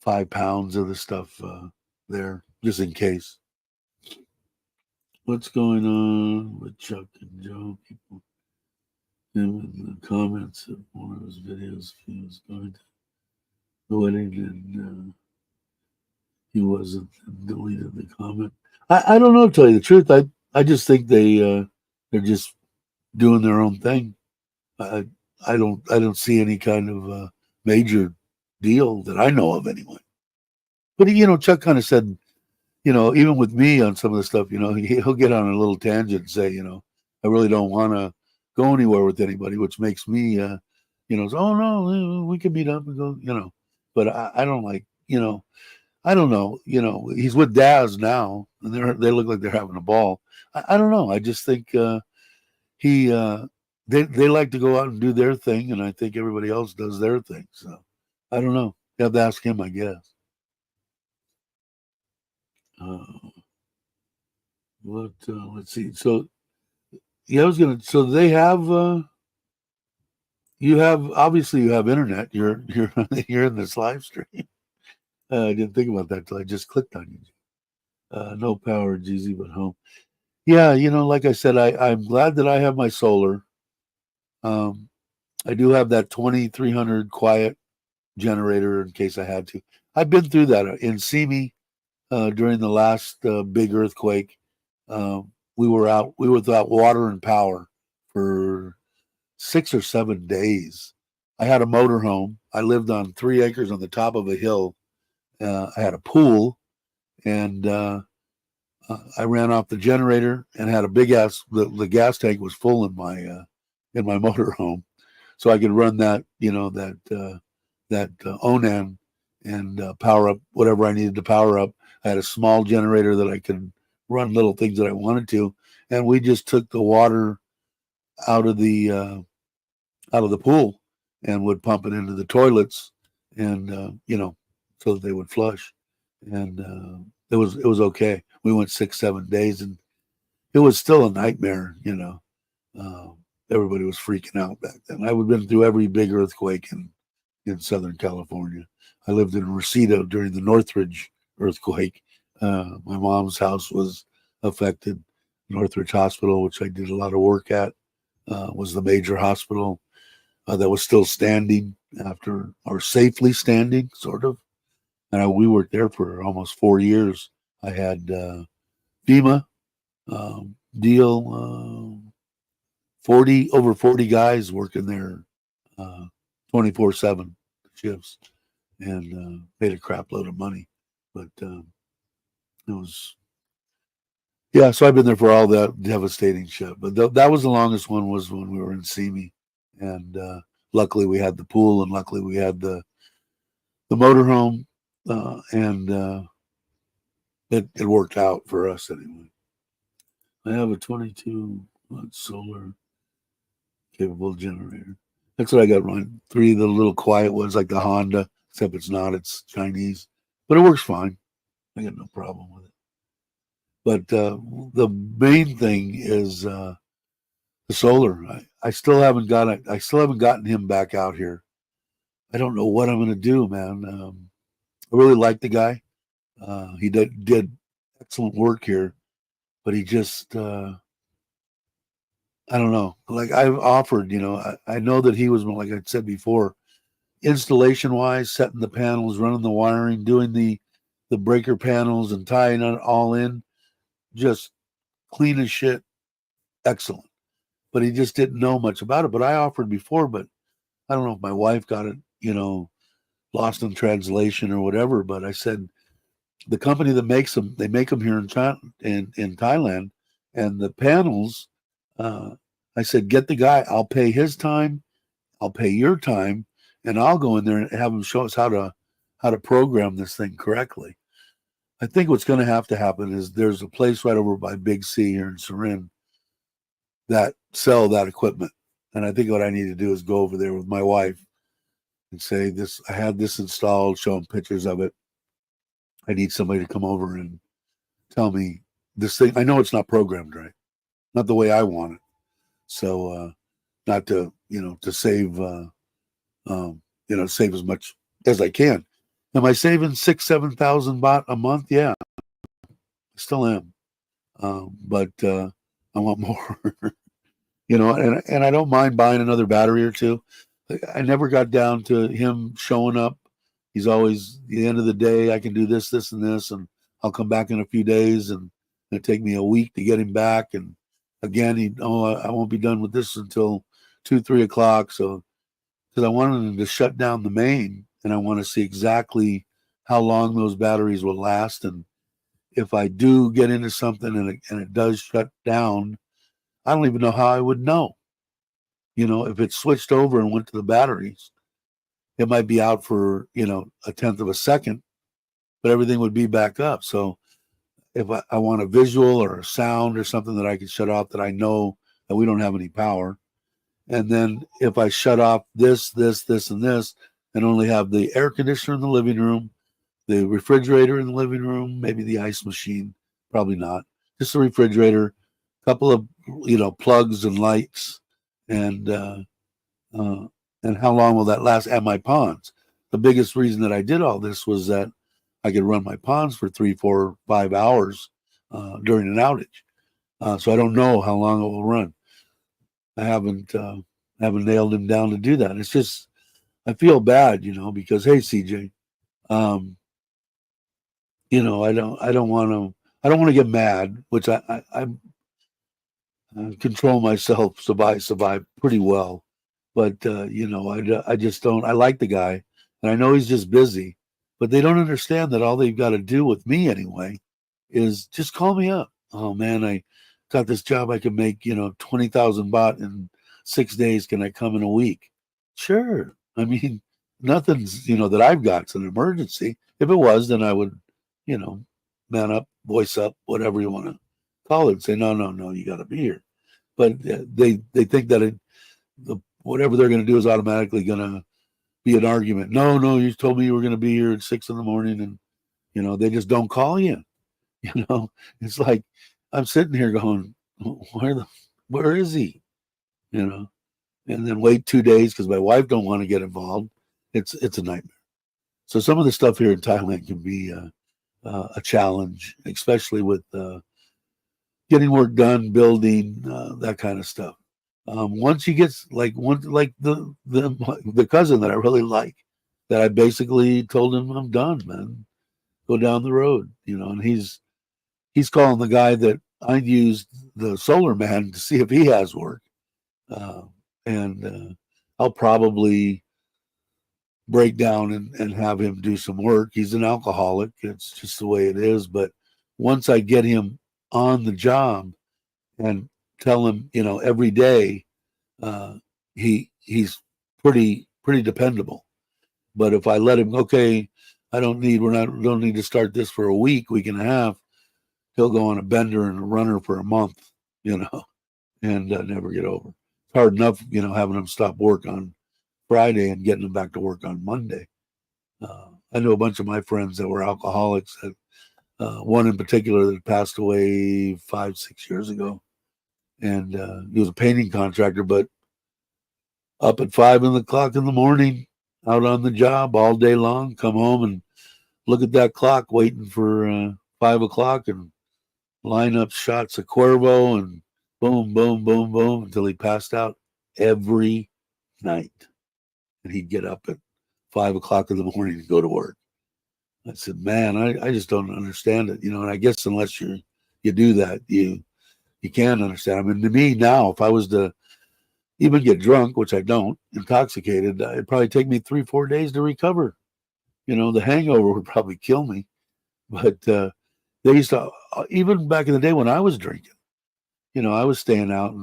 5 pounds of the stuff there, just in case. What's going on with Chuck and Joe? People in the comments of one of his videos, he was going to the wedding and he wasn't, and deleted the comment. I don't know, to tell you the truth. I just think they're just doing their own thing. I don't see any kind of major deal that I know of anyway. But Chuck kind of said, even with me on some of the stuff, he'll get on a little tangent and say, I really don't want to go anywhere with anybody, which makes me, say, oh no, we can meet up and go, But I don't like, I don't know, he's with Daz now, and they look like they're having a ball. I don't know. I just think they like to go out and do their thing, and I think everybody else does their thing. So I don't know. You have to ask him, I guess. Let's see. So yeah, I was gonna. So they have. You have internet. You're you're in this live stream. I didn't think about that till I just clicked on you. No power, GZ, but home. Yeah, like I said, I'm glad that I have my solar. I do have that 2300 quiet generator in case I had to. I've been through that in Simi during the last big earthquake. We were without water and power for 6 or 7 days. I had a motorhome. I lived on 3 acres on the top of a hill. I had a pool, and I ran off the generator and had a big ass. The gas tank was full in my motorhome, so I could run that Onan and power up whatever I needed to power up. I had a small generator that I could run little things that I wanted to, and we just took the water out of the pool and would pump it into the toilets, and so that they would flush, and it was okay. We went 6-7 days, and it was still a nightmare. Everybody was freaking out back then. I had been through every big earthquake in Southern California. I lived in Reseda during the Northridge earthquake. My mom's house was affected. Northridge Hospital, which I did a lot of work at, was the major hospital that was still standing after, or safely standing, sort of. And we worked there for almost 4 years. I had FEMA deal, over 40 guys working there 24/7 shifts, and paid a crap load of money. But it was, yeah, so I've been there for all that devastating shit. But that was the longest one, was when we were in Simi. And luckily we had the pool, and luckily we had the the motorhome, and it worked out for us anyway. I have a 22-watt solar capable generator. That's what I got running. 3 of the little quiet ones, like the Honda, except it's not. It's Chinese, but it works fine. I got no problem with it. But the main thing is the solar. I still haven't got it. I still haven't gotten him back out here. I don't know what I'm going to do, man. I really like the guy. He did excellent work here, but he just I don't know. Like I've offered, I know that he was, like I said before, installation wise, setting the panels, running the wiring, doing the breaker panels and tying it all in, just clean as shit, excellent. But he just didn't know much about it. But I offered before, but I don't know if my wife got it, lost in translation or whatever. But I said the company that makes them, they make them here in China, in Thailand, and the panels. I said, get the guy. I'll pay his time. I'll pay your time, and I'll go in there and have him show us how to program this thing correctly. I think what's going to happen is there's a place right over by Big C here in Surin that sell that equipment. And I think what I need to do is go over there with my wife and say, this, I had this installed, show them pictures of it. I need somebody to come over and tell me this thing. I know it's not programmed right, not the way I want it. So not to, to save, save as much as I can. Am I saving 6,000-7,000 baht a month? Yeah, I still am. But I want more. And I don't mind buying another battery or two. I never got down to him showing up. He's always, at the end of the day, I can do this, this, and this, and I'll come back in a few days, and it'll take me a week to get him back. And again, I won't be done with this until 2-3 o'clock. So, because I wanted him to shut down the main, and I want to see exactly how long those batteries will last. And if I do get into something and it does shut down, I don't even know how I would know. If it switched over and went to the batteries, it might be out for, a tenth of a second, but everything would be back up. So if I want a visual or a sound or something that I can shut off that I know that we don't have any power, and then if I shut off this, and this, and only have the air conditioner in the living room, the refrigerator in the living room, maybe the ice machine, probably not, just the refrigerator, a couple of, plugs and lights, and how long will that last? And my ponds. The biggest reason that I did all this was that I could run my ponds for 3, 4, 5 hours during an outage. So I don't know how long it will run. I haven't nailed him down to do that. It's just I feel bad, because hey, CJ, I don't want to get mad, which I control myself, survive pretty well. But I just don't. I like the guy, and I know he's just busy, but they don't understand that all they've got to do with me anyway is just call me up. Oh man, I got this job. I can make 20,000 baht in 6 days. Can I come in a week? Sure. I mean, nothing's that I've got's an emergency. If it was, then I would man up, voice up, whatever you want to call it, and say no, you got to be here. But they think that whatever they're going to do is automatically going to be an argument. No, you told me you were going to be here at 6 a.m, and they just don't call you. It's like I'm sitting here going, where is he? And then wait 2 days because my wife don't want to get involved. It's a nightmare. So some of the stuff here in Thailand can be a challenge, especially with getting work done, building, that kind of stuff. Once he gets like the cousin that I really like, that I basically told him I'm done, man. Go down the road, and he's calling the guy that I used, the solar man, to see if he has work. And I'll probably break down and have him do some work. He's an alcoholic. It's just the way it is. But once I get him on the job and tell him, every day, he's pretty dependable. But if I let him, okay, don't need to start this for a week and a half, he'll go on a bender and a runner for a month, and never get over. It's hard enough, having him stop work on Friday and getting him back to work on Monday. I know a bunch of my friends that were alcoholics. One in particular that passed away 5-6 years ago, and he was a painting contractor, but up at 5 o'clock in the morning, out on the job all day long, come home and look at that clock waiting for 5 o'clock and line up shots of Cuervo and boom, boom, boom, boom until he passed out every night. And he'd get up at 5 o'clock in the morning to go to work. I said, man, I just don't understand it, and I guess unless you do that, you can't understand. I mean, to me now, if I was to even get drunk, which I don't, intoxicated, it'd probably take me 3-4 days to recover. The hangover would probably kill me. But they used to, even back in the day when I was drinking, I was staying out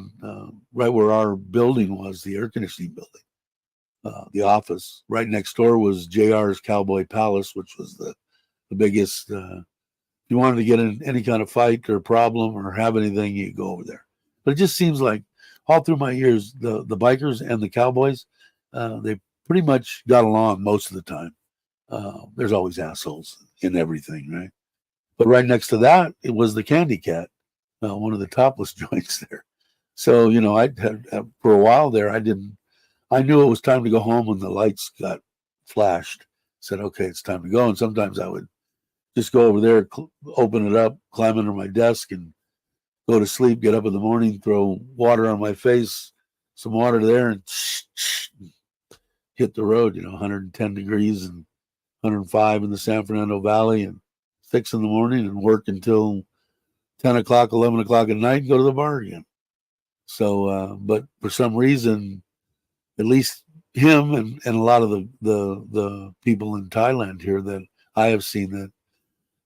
right where our building was, the air conditioning building, the office. Right next door was JR's Cowboy Palace, which was the biggest. If you wanted to get in any kind of fight or problem or have anything, you go over there. But it just seems like all through my years, the bikers and the cowboys, they pretty much got along most of the time. There's always assholes in everything, right? But right next to that, it was the Candy Cat, one of the topless joints there. So, I had for a while there, I knew it was time to go home when the lights got flashed. Said, okay, it's time to go. And sometimes I would just go over there, open it up, climb under my desk and go to sleep, get up in the morning, throw water on my face, some water there, and hit the road, 110 degrees and 105 in the San Fernando Valley, and 6 in the morning, and work until 10 o'clock, 11 o'clock at night, and go to the bar again. So, but for some reason, at least him and a lot of the people in Thailand here that I have seen that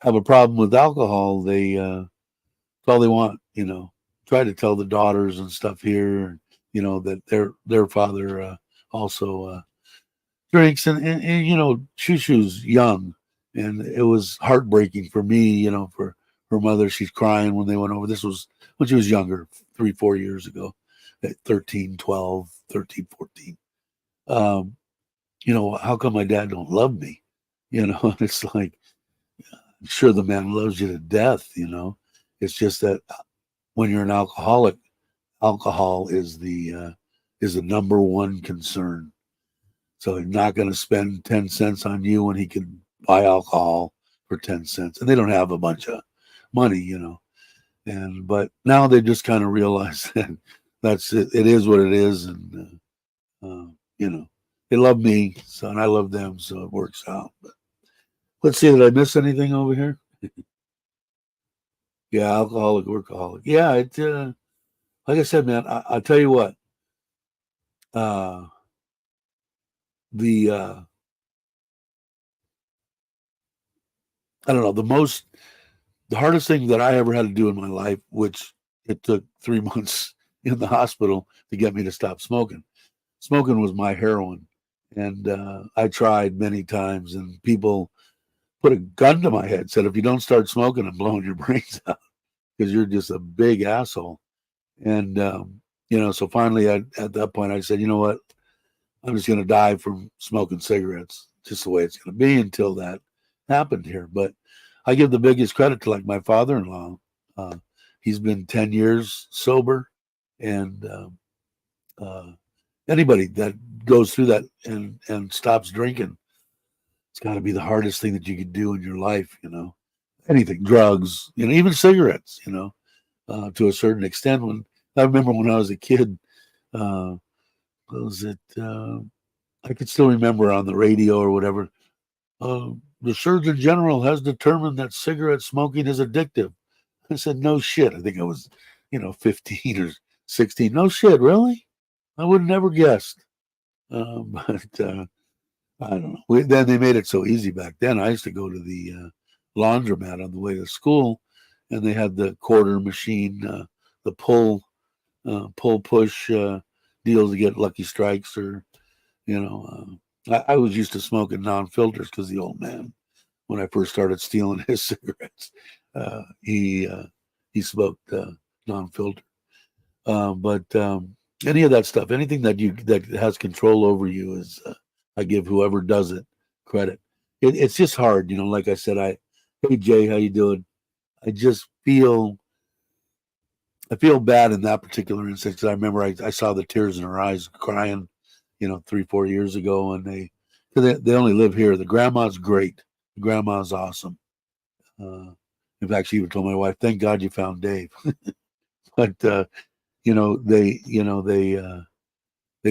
have a problem with alcohol, that's all they want, try to tell the daughters and stuff here, that their father also drinks, and Shushu's young, and it was heartbreaking for me, for her mother. She's crying when they went over. This was when she was younger, 3-4 years ago, at 13, 12, 13, 14. How come my dad don't love me? It's like, I'm sure the man loves you to death, It's just that when you're an alcoholic, alcohol is the number one concern. So he's not going to spend 10 cents on you when he can buy alcohol for 10 cents. And they don't have a bunch of money, but now they just kind of realize that that's it. It is what it is. And, they love me, so, and I love them. So it works out. But let's see, did I miss anything over here? Yeah, alcoholic, workaholic. Yeah, like I said, man, I'll tell you what. The I don't know, the hardest thing that I ever had to do in my life, which it took 3 months in the hospital to get me to stop smoking. Smoking was my heroin, and I tried many times, and people put a gun to my head, said, if you don't start smoking, I'm blowing your brains out because you're just a big asshole. And so finally at that point I said, you know what, I'm just going to die from smoking cigarettes, just the way it's going to be until that happened here. But I give the biggest credit to like my father-in-law. He's been 10 years sober, and anybody that goes through that and stops drinking, it's got to be the hardest thing that you could do in your life, anything, drugs, even cigarettes, to a certain extent. When I remember when I was a kid, what was it? I could still remember on the radio or whatever. The Surgeon General has determined that cigarette smoking is addictive. I said, no shit. I think I was, 15 or 16. No shit, really? I would have never guessed. But I don't know. Then they made it so easy back then. I used to go to the laundromat on the way to school, and they had the quarter machine, the pull push deals to get Lucky Strikes or I was used to smoking non-filters because the old man, when I first started stealing his cigarettes, he smoked non-filter. But any of that stuff, anything that has control over you is, I give whoever does it credit. It's just hard, Like I said, hey Jay, how you doing? I just I feel bad in that particular instance. 'Cause I remember I saw the tears in her eyes, crying, 3-4 years ago, and they only live here. The grandma's great. The grandma's awesome. In fact, she even told my wife, "Thank God you found Dave." But they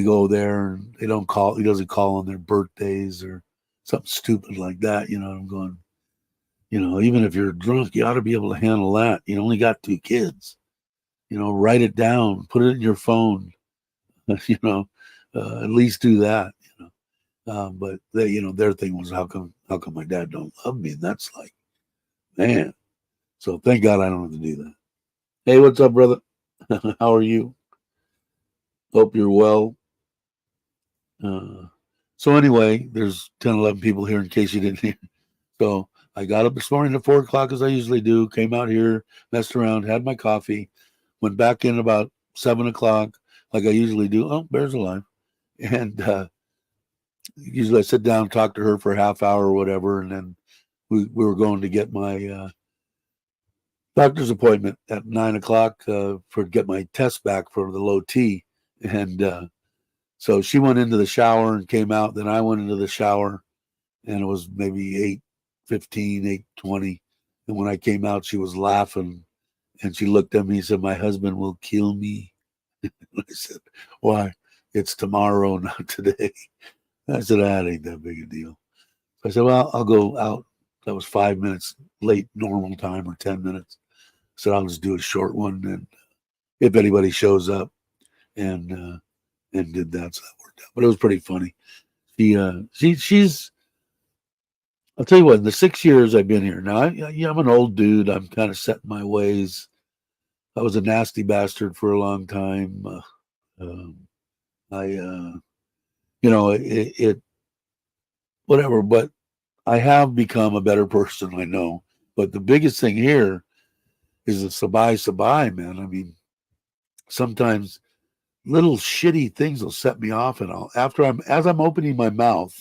go there and they don't call. He doesn't call on their birthdays or something stupid like that. I'm going. Even if you're drunk, you ought to be able to handle that. You only got 2 kids. Write it down, put it in your phone. At least do that. But their thing was, how come my dad don't love me? And that's like, man. So thank God I don't have to do that. Hey, what's up, brother? How are you? Hope you're well. So anyway, there's 10, 11 people here in case you didn't hear. So I got up this morning at 4 o'clock as I usually do, came out here, messed around, had my coffee, went back in about 7 o'clock like I usually do. Oh, Bear's alive. And usually I sit down, talk to her for a half hour or whatever, and then we were going to get my doctor's appointment at 9 o'clock for get my test back for the low T. And so she went into the shower and came out. Then I went into the shower, and it was maybe 8:15, 8:20. And when I came out, she was laughing, and she looked at me and said, "My husband will kill me." And I said, "Why? It's tomorrow, not today." I said, "That ain't that big a deal." I said, "Well, I'll go out." That was 5 minutes late normal time, or 10 minutes. So I'll just do a short one, and if anybody shows up, and did that, so that worked out. But it was pretty funny. She's. I'll tell you what. In the 6 years I've been here now, I'm an old dude. I'm kind of set in my ways. I was a nasty bastard for a long time. I, it whatever. But I have become a better person. I know. But the biggest thing here is the sabai, man. I mean, sometimes little shitty things will set me off, and as I'm opening my mouth,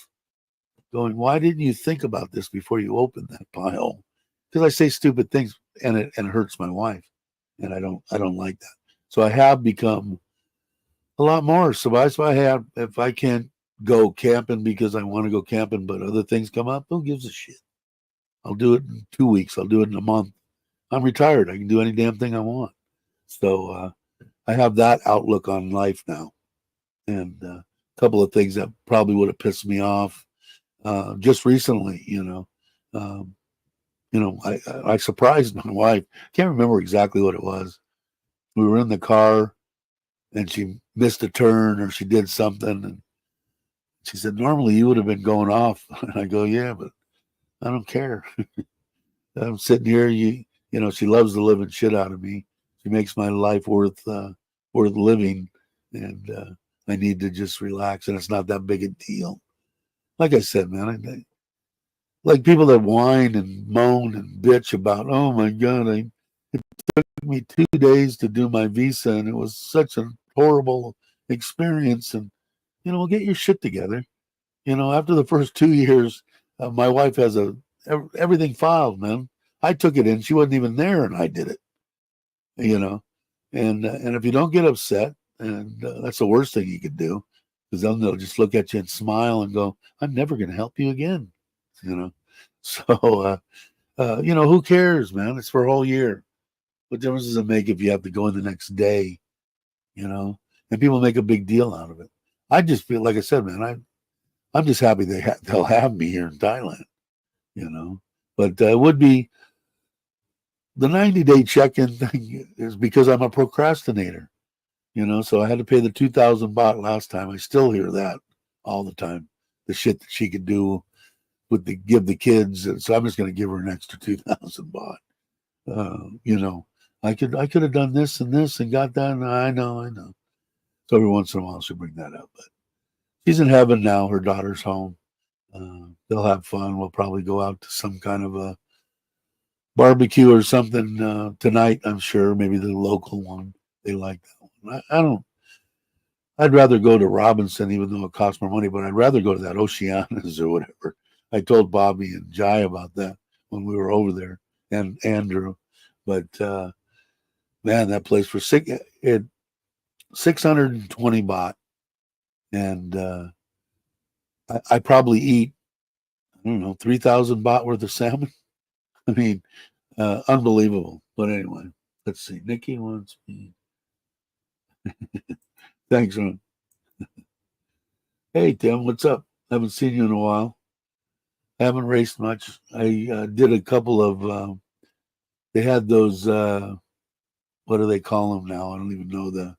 going, "Why didn't you think about this before you opened that pile?" Because I say stupid things, and it hurts my wife, and I don't like that. So I have become a lot more. So if I can't go camping because I want to go camping, but other things come up, who gives a shit? I'll do it in 2 weeks. I'll do it in a month. I'm retired. I can do any damn thing I want. So I have that outlook on life now. And a couple of things that probably would have pissed me off just recently, I surprised my wife. Can't remember exactly what it was. We were in the car and she missed a turn or she did something, and she said, "Normally you would have been going off." And I go, "Yeah, but I don't care. I'm sitting here. She loves the living shit out of me. She makes my life worth living, and I need to just relax. And it's not that big a deal." Like I said, man, I like people that whine and moan and bitch about, "Oh my God, it took me 2 days to do my visa, and it was such a horrible experience." And well, get your shit together. After the first 2 years, my wife has everything filed, man. I took it in; she wasn't even there, and I did it. And if you don't get upset, and that's the worst thing you could do, because then they'll just look at you and smile and go, "I'm never going to help you again." So who cares, man? It's for a whole year. What difference does it make if you have to go in the next day? And people make a big deal out of it. I just feel, like I said, man, I'm just happy they'll have me here in Thailand. But it would be the 90-day check-in thing is because I'm a procrastinator. So I had to pay the 2,000 baht last time. I still hear that all the time. The shit that she could do give the kids. So I'm just going to give her an extra 2,000 baht. I could have done this and this and got that. And I know. So every once in a while she'll bring that up. But she's in heaven now. Her daughter's home. They'll have fun. We'll probably go out to some kind of a barbecue or something tonight. I'm sure maybe the local one. They like that one. I don't. I'd rather go to Robinson, even though it costs more money. But I'd rather go to that Oceanas or whatever. I told Bobby and Jai about that when we were over there, and Andrew. But man, that place for 620 baht, and I probably eat, I don't know, 3,000 baht worth of salmon. I mean, unbelievable. But anyway, let's see. Nikki wants me. Thanks, Ron. Hey, Tim, what's up? Haven't seen you in a while. Haven't raced much. I did a couple of. They had those. What do they call them now? I don't even know the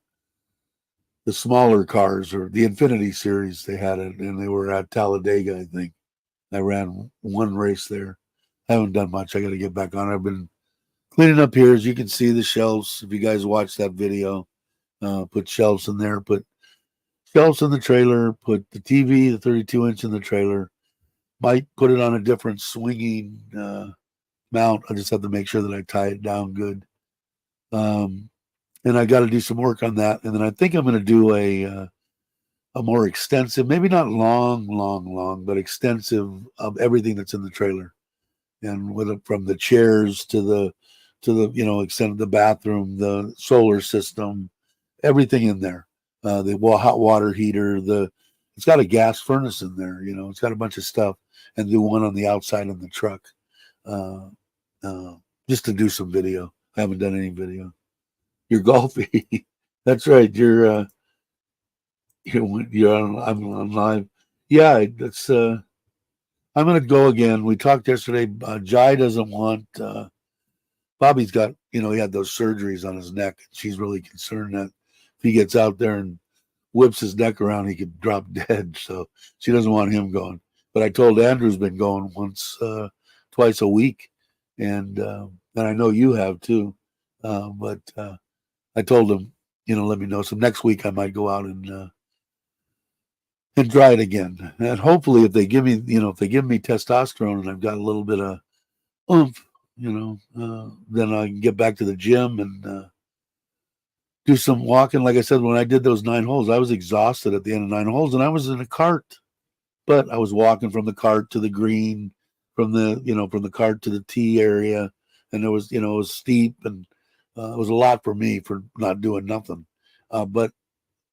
smaller cars or the Infinity series. They had it, and they were at Talladega, I think. I ran one race there. I haven't done much. I got to get back on. I've been cleaning up here, as you can see the shelves. If you guys watch that video, put shelves in there. Put shelves in the trailer. Put the TV, the 32-inch in the trailer. Might put it on a different swinging mount. I just have to make sure that I tie it down good. And I got to do some work on that. And then I think I'm going to do a more extensive, maybe not long, but extensive of everything that's in the trailer, and with it from the chairs to the extent of the bathroom, the solar system, everything in there. The hot water heater, it's got a gas furnace in there. It's got a bunch of stuff, and do one on the outside of the truck, just to do some video. I haven't done any video. You're golfing. That's right. You're I'm on live. Yeah, that's. I'm gonna go again. We talked yesterday. Jai doesn't want. Bobby's got. He had those surgeries on his neck. She's really concerned that if he gets out there and whips his neck around, he could drop dead. So she doesn't want him going. But I told Andrew's been going twice a week, and I know you have too. But I told him, let me know. So next week I might go out and try it again. And hopefully, if they give me, testosterone and I've got a little bit of oomph, then I can get back to the gym and do some walking. Like I said, when I did those 9 holes, I was exhausted at the end of 9 holes, and I was in a cart, but I was walking from the cart to the green, from the cart to the tee area, and it was steep, and it was a lot for me for not doing nothing. But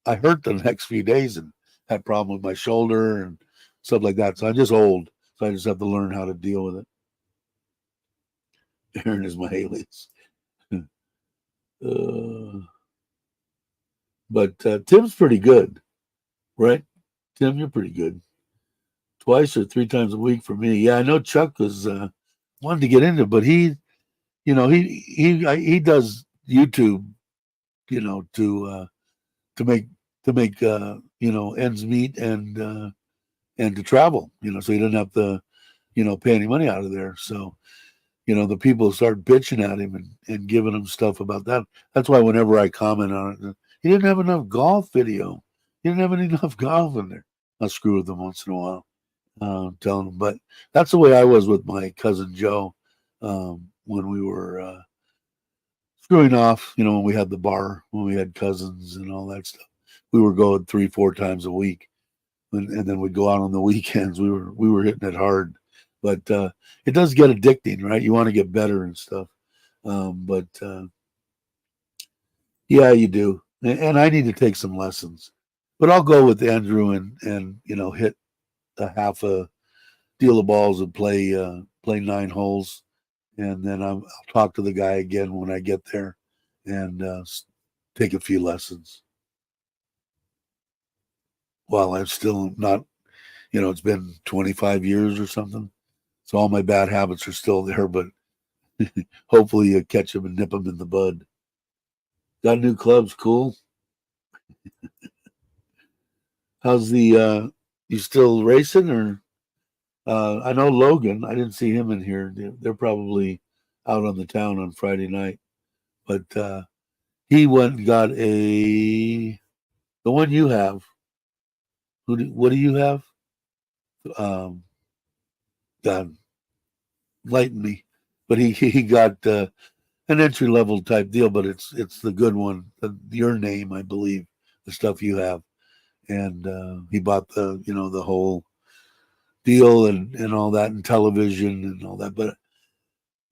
I hurt the next few days and had a problem with my shoulder and stuff like that. So I'm just old. So I just have to learn how to deal with it. Aaron is my alias. But Tim's pretty good, right? Tim, you're pretty good. Twice or 3 times a week for me. Yeah, I know Chuck was wanted to get into it, but he does YouTube, to make ends meet and to travel, so he doesn't have to pay any money out of there. So the people start bitching at him and giving him stuff about that. That's why whenever I comment on it, he didn't have enough golf video. He didn't have enough golf in there. I'll screw with them once in a while, telling them. But that's the way I was with my cousin Joe when we were screwing off. When we had the bar, when we had cousins and all that stuff, we were going 3-4 times a week, and then we'd go out on the weekends. We were hitting it hard. But it does get addicting, right? You want to get better and stuff. But yeah, you do. And I need to take some lessons. But I'll go with Andrew and hit a half a deal of balls and play 9 holes. And then I'll talk to the guy again when I get there and take a few lessons. While I'm still not, it's been 25 years or something. So all my bad habits are still there, but hopefully you catch them and nip them in the bud. Got new clubs, cool. How's the you still racing or I know Logan, I didn't see him in here. They're probably out on the town on Friday night. But he went and got the one you have. What do you have? Um, God, enlighten me. But he got an entry level type deal, but it's the good one. Your name, I believe, the stuff you have, and he bought the whole deal and all that, and television and all that. But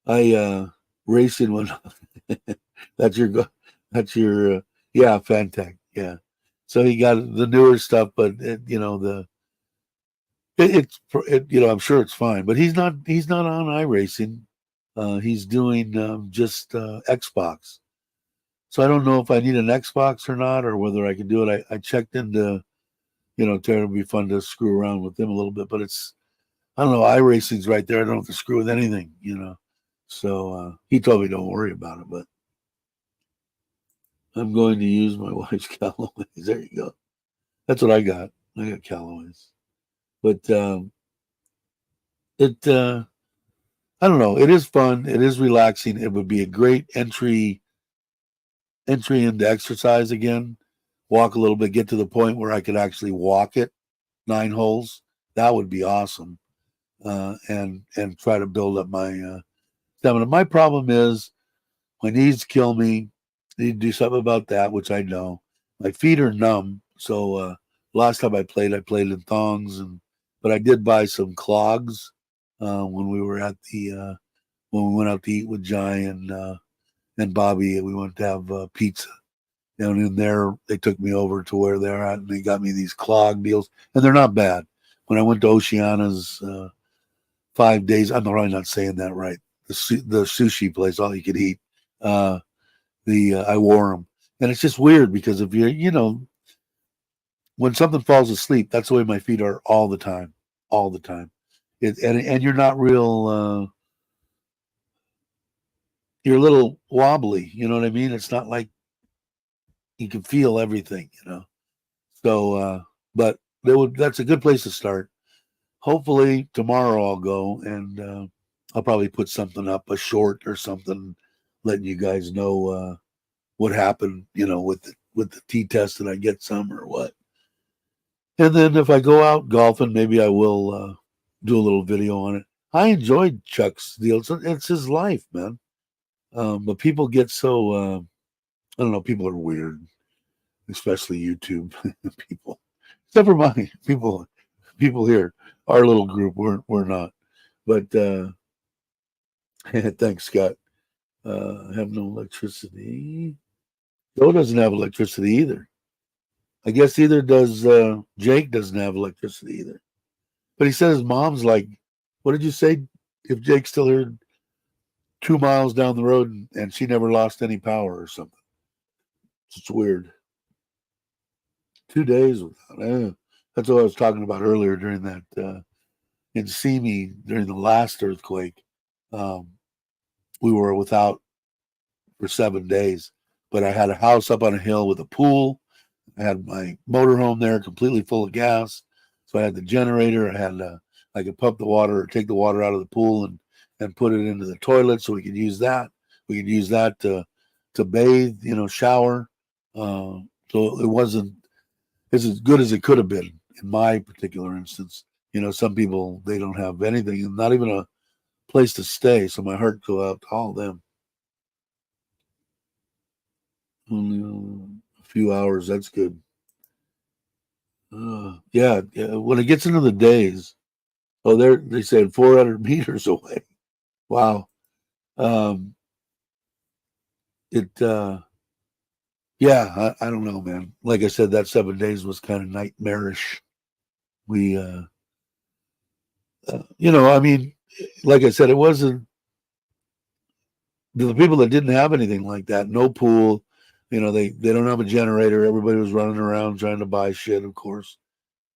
I racing one. that's your yeah, Fantech, yeah. So he got the newer stuff, but I'm sure it's fine, but he's not on iRacing. He's doing just Xbox. So I don't know if I need an Xbox or not, or whether I can do it. I checked into, it'll be fun to screw around with them a little bit, but I don't know. iRacing's right there. I don't have to screw with anything. So he told me don't worry about it, but I'm going to use my wife's Callaways. There you go. That's what I got. I got Callaways, but it. I don't know. It is fun. It is relaxing. It would be a great entry into exercise again. Walk a little bit, get to the point where I could actually walk it 9 holes. That would be awesome. And try to build up my stamina. My problem is my knees kill me. Need to do something about that, which I know. My feet are numb. So last time I played in thongs, but I did buy some clogs when we were at the when we went out to eat with Jai and Bobby. We went to have pizza. And in there, they took me over to where they're at, and they got me these clog deals, and they're not bad. When I went to Oceana's 5 days, I'm probably not saying that right. The sushi place, all you could eat. I wore them, and it's just weird because if when something falls asleep, that's the way my feet are all the time, all the time. And you're not real. You're a little wobbly. You know what I mean? It's not like you can feel everything. So, but that's a good place to start. Hopefully tomorrow I'll go and I'll probably put something up, a short or something, letting you guys know what happened, with the T test, and I get some or what. And then if I go out golfing, maybe I will do a little video on it. I enjoyed Chuck's deal. It's his life, man. But people get so I don't know. People are weird, especially YouTube people. Except for my people here, our little group, we're not. But thanks, Scott. I have no electricity. Joe doesn't have electricity either. I guess either does Jake doesn't have electricity either. But he said his mom's like, what did you say? If Jake's still here 2 miles down the road and she never lost any power or something. It's weird. 2 days without. That's what I was talking about earlier during that in Simi during the last earthquake. Um, we were without for 7 days, but I had a house up on a hill with a pool. I had my motorhome there completely full of gas. So I had the generator. I could pump the water or take the water out of the pool and put it into the toilet so we could use that. We could use that to bathe, shower. So it wasn't as good as it could have been in my particular instance. Some people, they don't have anything and not even a place to stay. So my heart go out to all of them. Only a few hours. That's good. Yeah. When it gets into the days, they said 400 meters away. Wow. Um, yeah, I don't know, man. Like I said, that 7 days was kind of nightmarish. We, I mean, like I said, it wasn't the people that didn't have anything like that, no pool, they don't have a generator. Everybody was running around trying to buy shit, of course.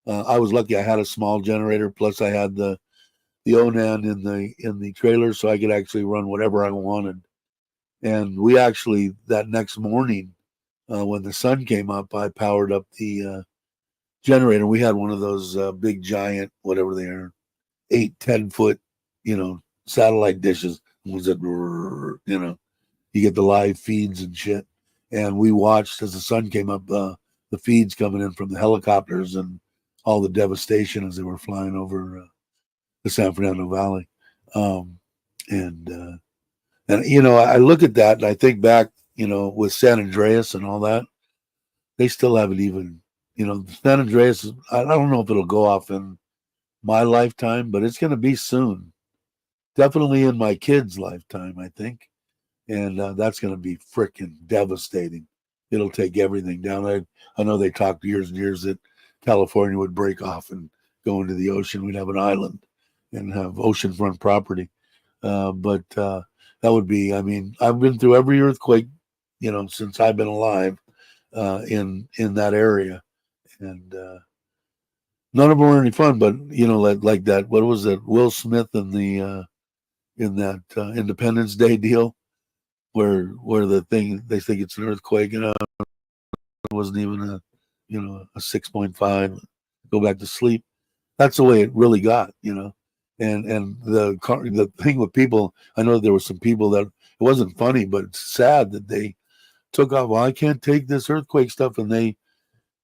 I was lucky I had a small generator, plus I had the Onan in the trailer, so I could actually run whatever I wanted. And we actually, that next morning, when the sun came up, I powered up the generator. We had one of those big giant, whatever they are, 8-10 foot, satellite dishes. Was it, you get the live feeds and shit. And we watched as the sun came up, the feeds coming in from the helicopters and all the devastation as they were flying over the San Fernando Valley. And I look at that and I think back, with San Andreas and all that, they still haven't even, San Andreas, I don't know if it'll go off in my lifetime, but it's going to be soon. Definitely in my kids' lifetime, I think. And that's going to be freaking devastating. It'll take everything down. I know they talked years and years that California would break off and go into the ocean. We'd have an island and have oceanfront property. But that would be, I've been through every earthquake, since I've been alive in that area. And none of them were any fun, but, like that, what was it, Will Smith in that Independence Day deal? Where the thing they think it's an earthquake, it wasn't even a 6.5. Go back to sleep. That's the way it really got, And the thing with people, I know there were some people that it wasn't funny, but it's sad that they took off. Well, I can't take this earthquake stuff, and they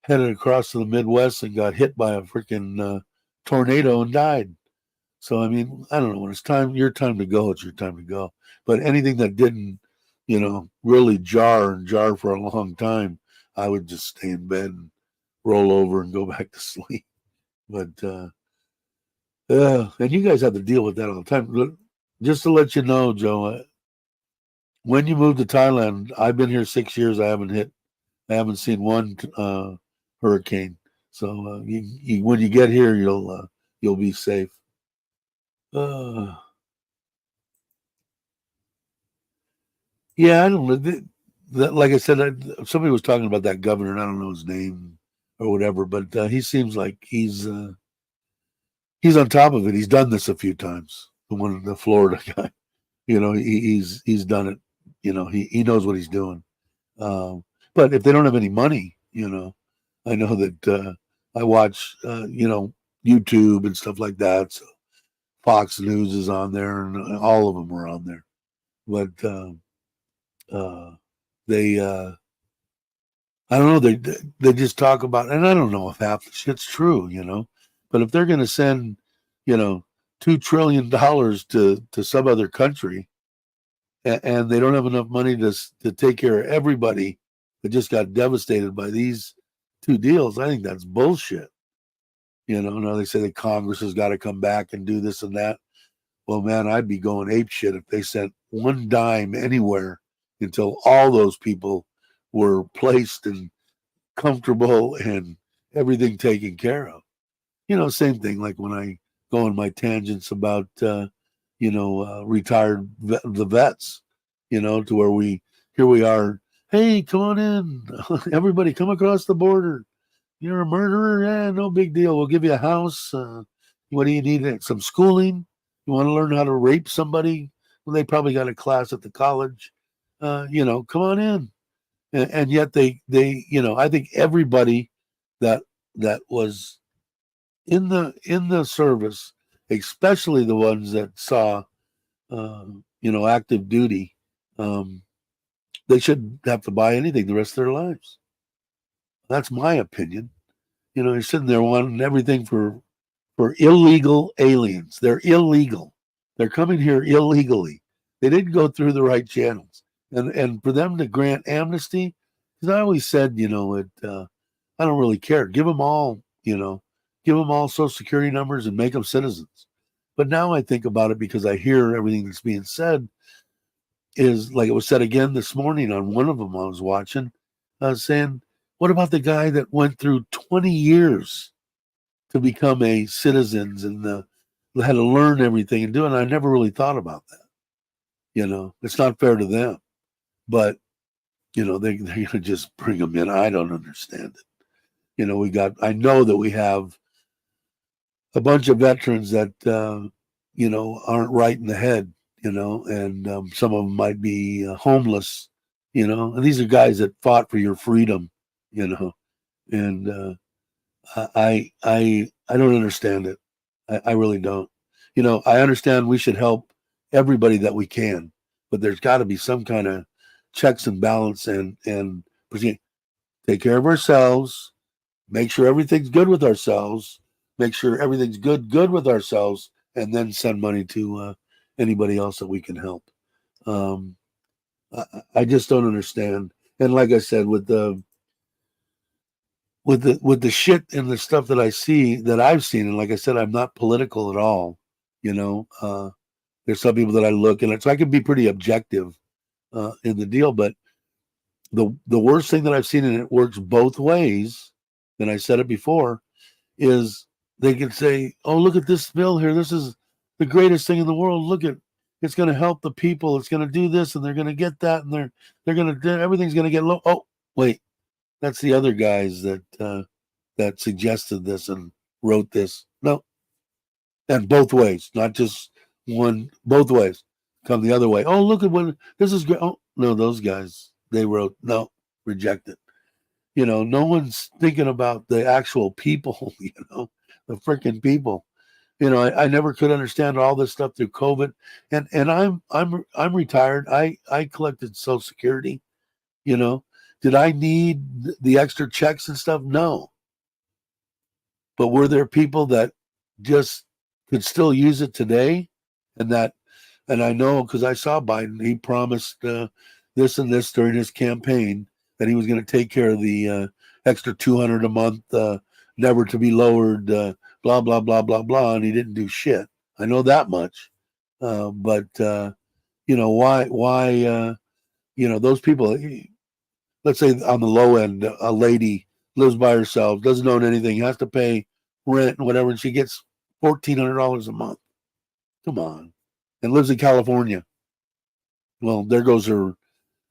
headed across to the Midwest and got hit by a freaking tornado and died. So I don't know, when it's your time to go, it's your time to go. But anything that didn't, really jar for a long time, I would just stay in bed and roll over and go back to sleep. But and you guys have to deal with that all the time. Just to let you know, Joe, when you moved to Thailand, I've been here 6 years. I haven't seen one hurricane. So when you get here, you'll be safe. Yeah, I don't know. Like I said, somebody was talking about that governor, and I don't know his name or whatever, but he seems like he's on top of it. He's done this a few times. The Florida guy, he's done it. He knows what he's doing. But if they don't have any money, I know that I watch, YouTube and stuff like that. So Fox News is on there, and all of them are on there. But they I don't know, they just talk about, and I don't know if half the shit's true, but if they're going to send, $2 trillion to some other country, and they don't have enough money to take care of everybody that just got devastated by these two deals, I think that's bullshit. Now they say that Congress has got to come back and do this and that. Well, man, I'd be going apeshit if they sent one dime anywhere until all those people were placed and comfortable and everything taken care of. Same thing like when I go on my tangents about, retired the vets, to where here we are. Hey, come on in. Everybody come across the border. You're a murderer? Yeah, no big deal. We'll give you a house. What do you need? Some schooling? You want to learn how to rape somebody? Well, they probably got a class at the college. Come on in. And yet they, I think everybody that was in the service, especially the ones that saw, active duty, they shouldn't have to buy anything the rest of their lives. That's my opinion. You're sitting there wanting everything for illegal aliens. They're illegal. They're coming here illegally. They didn't go through the right channels. And for them to grant amnesty, because I always said, I don't really care. Give them all Social Security numbers and make them citizens. But now I think about it because I hear everything that's being said is like it was said again this morning on one of them I was watching, saying, what about the guy that went through 20 years to become a citizen and had to learn everything and do it? And I never really thought about that. It's not fair to them. But, they're going to just bring them in. I don't understand it. I know that we have a bunch of veterans that, aren't right in the head, and some of them might be homeless, and these are guys that fought for your freedom, and I don't understand it. I really don't. I understand we should help everybody that we can, but there's got to be some kind of checks and balance and take care of ourselves, make sure everything's good with ourselves, make sure everything's good with ourselves, and then send money to anybody else that we can help. Um, I just don't understand. And like I said, with the shit and the stuff that I see that I've seen, and like I said, I'm not political at all. You know, there's some people that I look and so I can be pretty objective in the deal, but the worst thing that I've seen, and it works both ways, and I said it before, is they can say, "Oh, look at this bill here. This is the greatest thing in the world. Look at it's going to help the people. It's going to do this, and they're going to get that, and they're going to everything's going to get low." Oh, wait, that's the other guys that suggested this and wrote this. No, and both ways, not just one. Both ways come the other way. Oh, look at what this is great. Oh, no, those guys they wrote no, reject it. You know, no one's thinking about the actual people. You know, the freaking people. You know, I never could understand all this stuff through COVID, and I'm retired. I collected Social Security. You know, did I need the extra checks and stuff? No, but were there people that just could still use it today, and that and I know because I saw Biden, he promised this and this during his campaign that he was going to take care of the extra 200 a month, never to be lowered, blah blah blah blah blah, and he didn't do shit. I know that much, but you know why you know those people. Let's say on the low end, a lady lives by herself, doesn't own anything, has to pay rent and whatever, and she gets $1,400 a month. Come on, and lives in California. Well, there goes her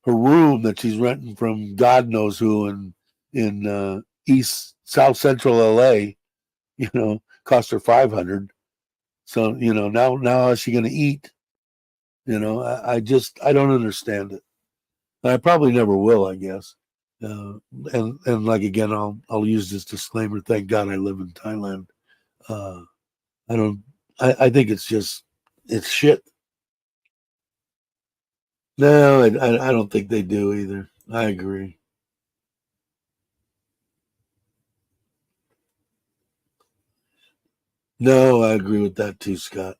room that she's renting from God knows who in East South Central LA. You know, cost her 500. So you know now how's she going to eat? You know, I don't understand it. I probably never will, I guess. Uh, and like again, I'll use this disclaimer. Thank God I live in Thailand. Uh, I don't. I think it's just it's shit. No, I don't think they do either. I agree. No, I agree with that too, Scott.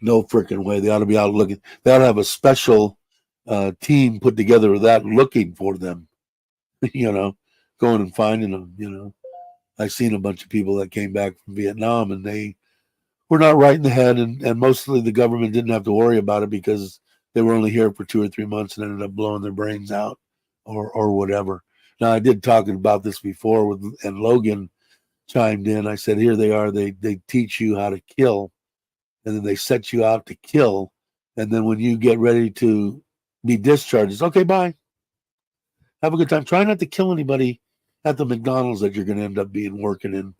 No freaking way. They ought to be out looking. They ought to have a special team put together with that looking for them. You know, going and finding them. You know, I've seen a bunch of people that came back from Vietnam and they were not right in the head, and mostly the government didn't have to worry about it because they were only here for 2 or 3 months and ended up blowing their brains out or whatever. Now I did talk about this before with and Logan chimed in. I said, here they are. They teach you how to kill, and then they set you out to kill, and then when you get ready to be discharged, it's okay. Bye. Have a good time. Try not to kill anybody at the McDonald's that you're going to end up being working in.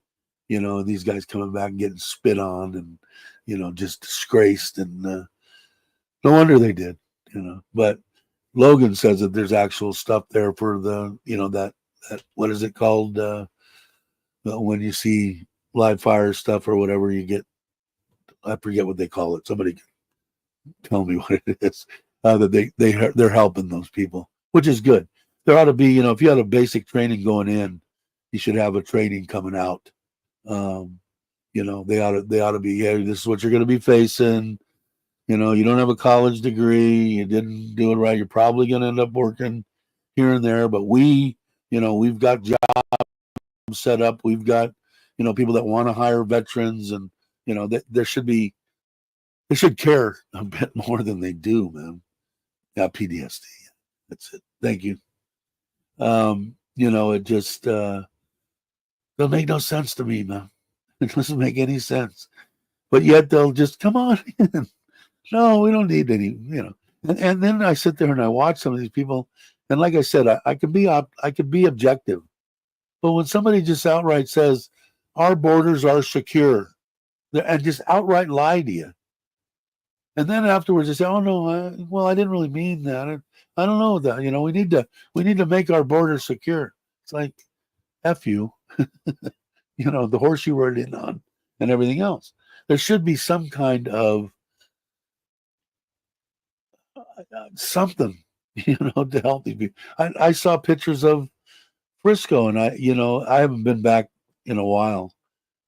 You know, and these guys coming back and getting spit on and you know just disgraced, and no wonder they did. You know, but Logan says that there's actual stuff there for the you know that what is it called when you see live fire stuff or whatever you get. I forget what they call it. Somebody tell me what it is. That they're helping those people, which is good. There ought to be, you know, if you had a basic training going in, you should have a training coming out. Um, you know, they ought to be. Hey, this is what you're going to be facing. You know, you don't have a college degree. You didn't do it right. You're probably going to end up working here and there. But you know, we've got jobs set up. We've got, you know, people that want to hire veterans, and you know, there should be they should care a bit more than they do, man. Yeah, PTSD. That's it. Thank you. You know, it just doesn't make no sense to me, man. It doesn't make any sense. But yet they'll just come on in. No, we don't need any, you know. And then I sit there and I watch some of these people, and like I said, I could be I could be objective. But when somebody just outright says our borders are secure, and just outright lie to you, and then afterwards they say, "Oh no, well I didn't really mean that. I don't know that. You know, we need to make our borders secure." It's like f you, you know, the horse you rode in on, and everything else. There should be some kind of something, you know, to help these people. I saw pictures of Frisco, and I haven't been back in a while,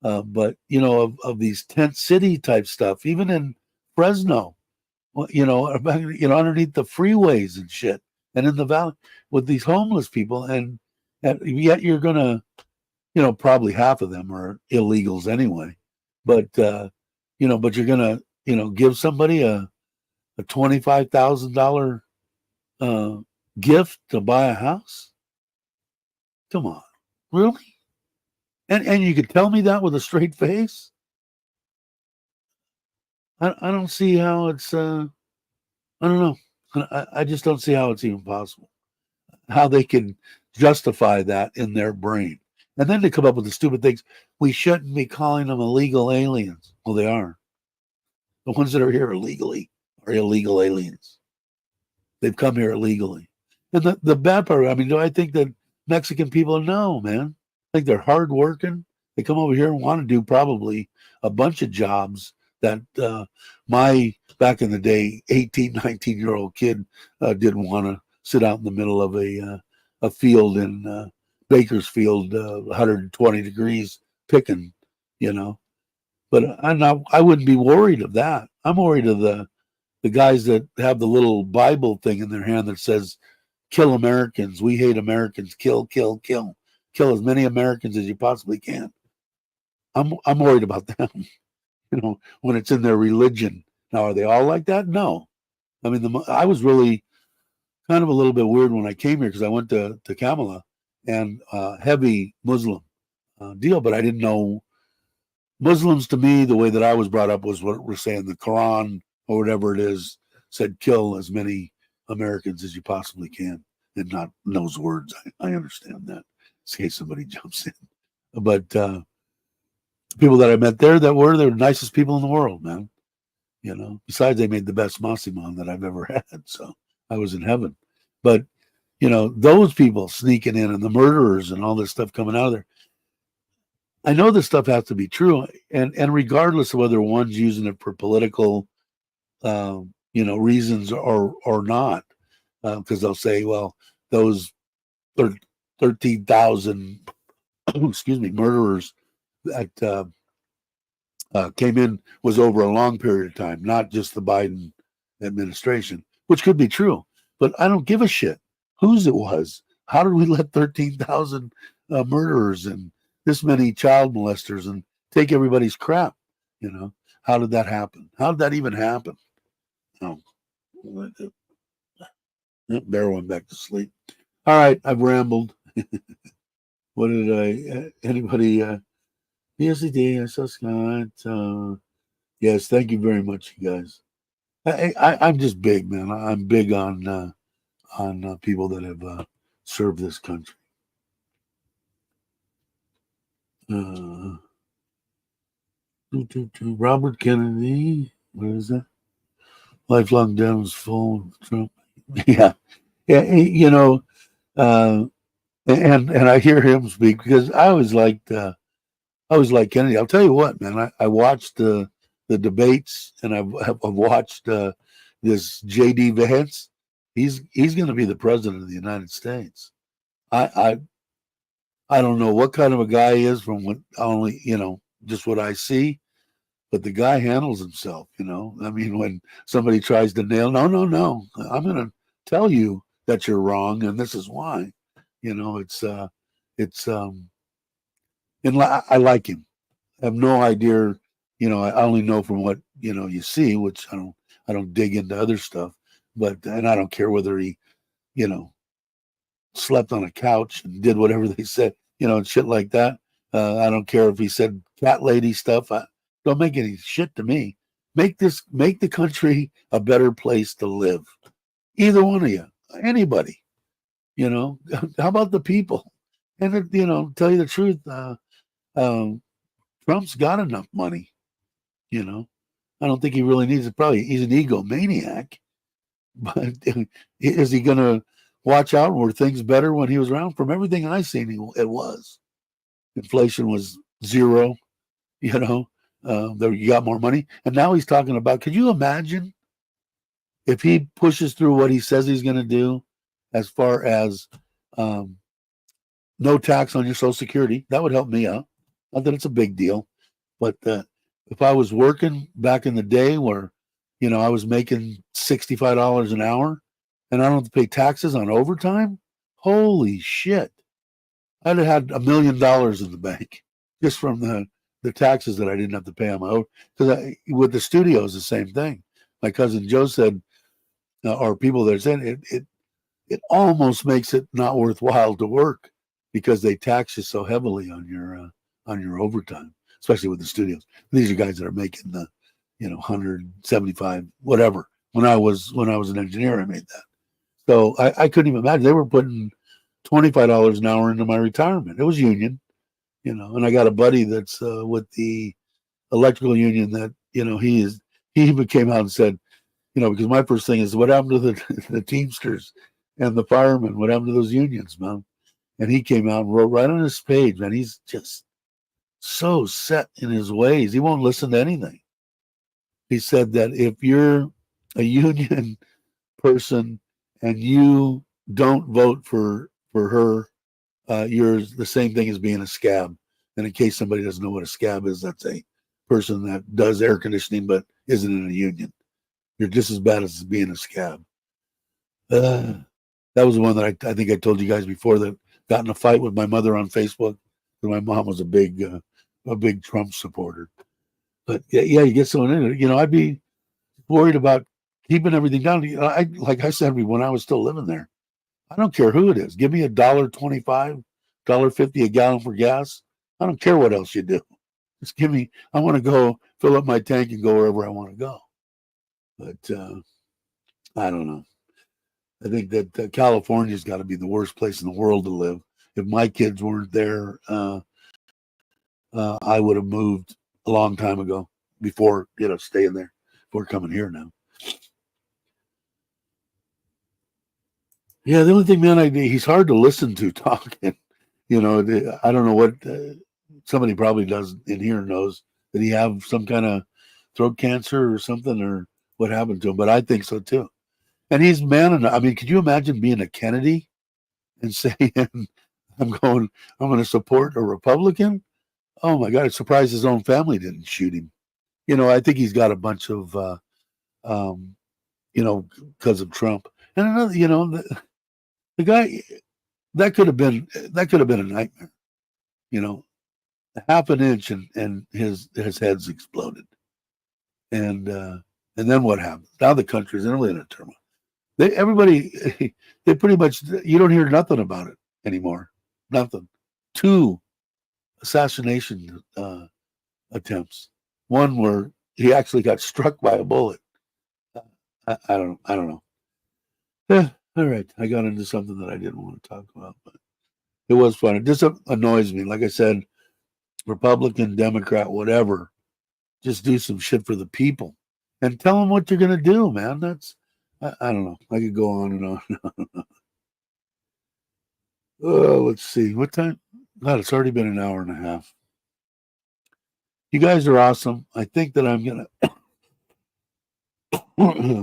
but of these tent city type stuff, even in Fresno, underneath the freeways and shit, and in the valley with these homeless people, and yet you're gonna, probably half of them are illegals anyway, but you're gonna, give somebody a $25,000 uh, gift to buy a house. Come on, really? And you could tell me that with a straight face? I don't see how it's. I don't know. I just don't see how it's even possible. How they can justify that in their brain, and then to come up with the stupid things. We shouldn't be calling them illegal aliens. Well, they are. The ones that are here illegally are illegal aliens. They've come here illegally. And the bad part, I mean, do I think that Mexican people? No, man. I think they're hardworking. They come over here and want to do probably a bunch of jobs that my, back in the day, 18, 19-year-old kid didn't want to sit out in the middle of a field in Bakersfield, 120 degrees picking, But I wouldn't be worried of that. I'm worried of the guys that have the little Bible thing in their hand that says, "Kill Americans. We hate Americans. Kill, kill, kill. Kill as many Americans as you possibly can." I'm worried about them, when it's in their religion. Now, are they all like that? No. I mean, I was really kind of a little bit weird when I came here because I went to Kamala and heavy Muslim deal, but I didn't know Muslims. To me, the way that I was brought up was what we're saying, the Quran or whatever it is, said kill as many Americans as you possibly can, and not those words. I understand that in case somebody jumps in. But people that I met there they were the nicest people in the world, man. Besides they made the best masiman that I've ever had. So I was in heaven. But, those people sneaking in and the murderers and all this stuff coming out of there. I know this stuff has to be true. And regardless of whether one's using it for political, reasons or not, because they'll say, well, those 13,000, excuse me, murderers that came in was over a long period of time, not just the Biden administration, which could be true. But I don't give a shit whose it was. How did we let 13,000 murderers and this many child molesters and take everybody's crap? How did that happen? How did that even happen? Oh, Bear went back to sleep. All right, I've rambled. What did anybody? Yes, I saw Scott. Yes, thank you very much, you guys. I'm just big, man. I'm big on people that have served this country. Robert Kennedy. What is that? Lifelong debt was full of Trump. Yeah, and I hear him speak because I always liked Kennedy. I'll tell you what, man. I watched the debates, and I've watched this J.D. Vance. He's going to be the president of the United States. I don't know what kind of a guy he is from what only just what I see, but the guy handles himself. I mean, when somebody tries to nail, no, I'm going to tell you that you're wrong, and this is why. It's and I like him. I have no idea. I only know from what you see, which I don't dig into other stuff. And I don't care whether he, slept on a couch and did whatever they said, and shit like that. I don't care if he said cat lady stuff. Don't make any shit to me. Make the country a better place to live. Either one of you, anybody. How about the people? And tell you the truth, Trump's got enough money. I don't think he really needs it. Probably he's an egomaniac, but is he going to watch out? Were things better when he was around? From everything I've seen, it was. Inflation was zero. There you got more money, and now he's talking about. Could you imagine if he pushes through what he says he's going to do, as far as no tax on your Social Security. That would help me out. Not that it's a big deal, but if I was working back in the day where, I was making $65 an hour and I don't have to pay taxes on overtime, holy shit. I'd have had $1 million in the bank just from the taxes that I didn't have to pay on my own. Because with the studios, the same thing. My cousin Joe said, or people that are saying it almost makes it not worthwhile to work because they tax you so heavily on your overtime, especially with the studios. These are guys that are making the 175 whatever. When I was an engineer, I made that. So I couldn't even imagine. They were putting $25 an hour into my retirement. It was union, and I got a buddy that's with the electrical union that he even came out and said, because my first thing is what happened to the Teamsters and the firemen? What happened to those unions, man? And he came out and wrote right on his page, man. He's just so set in his ways. He won't listen to anything. He said that if you're a union person and you don't vote for her, you're the same thing as being a scab. And in case somebody doesn't know what a scab is, that's a person that does air conditioning but isn't in a union. You're just as bad as being a scab. That was the one that I think I told you guys before that got in a fight with my mother on Facebook. My mom was a big Trump supporter. But yeah, you get someone in it. I'd be worried about keeping everything down. Like I said, when I was still living there, I don't care who it is. Give me $1.25, $1.50 a gallon for gas. I don't care what else you do. Just give me. I want to go fill up my tank and go wherever I want to go. But I don't know. I think that California's got to be the worst place in the world to live. If my kids weren't there, I would have moved a long time ago before staying there. Before coming here now. Yeah, the only thing, man, he's hard to listen to talking. I don't know what somebody probably does in here knows. Did he have some kind of throat cancer or something, or what happened to him? But I think so too. And he's man enough. I mean, could you imagine being a Kennedy and saying, I'm going to support a Republican"? Oh my God! It's surprised his own family didn't shoot him. I think he's got a bunch of, because of Trump. And another, the guy that could have been a nightmare. Half an inch and his head's exploded. And then what happens? Now the country's really in a turmoil. Everybody, they pretty much, you don't hear nothing about it anymore. Nothing. 2 assassination attempts. One where he actually got struck by a bullet. I don't know. Yeah, all right. I got into something that I didn't want to talk about, but it was fun. It just annoys me. Like I said, Republican, Democrat, whatever, just do some shit for the people and tell them what you're going to do, man. I don't know. I could go on and on. Oh, let's see. What time? God, it's already been an hour and a half. You guys are awesome. I think that I'm going to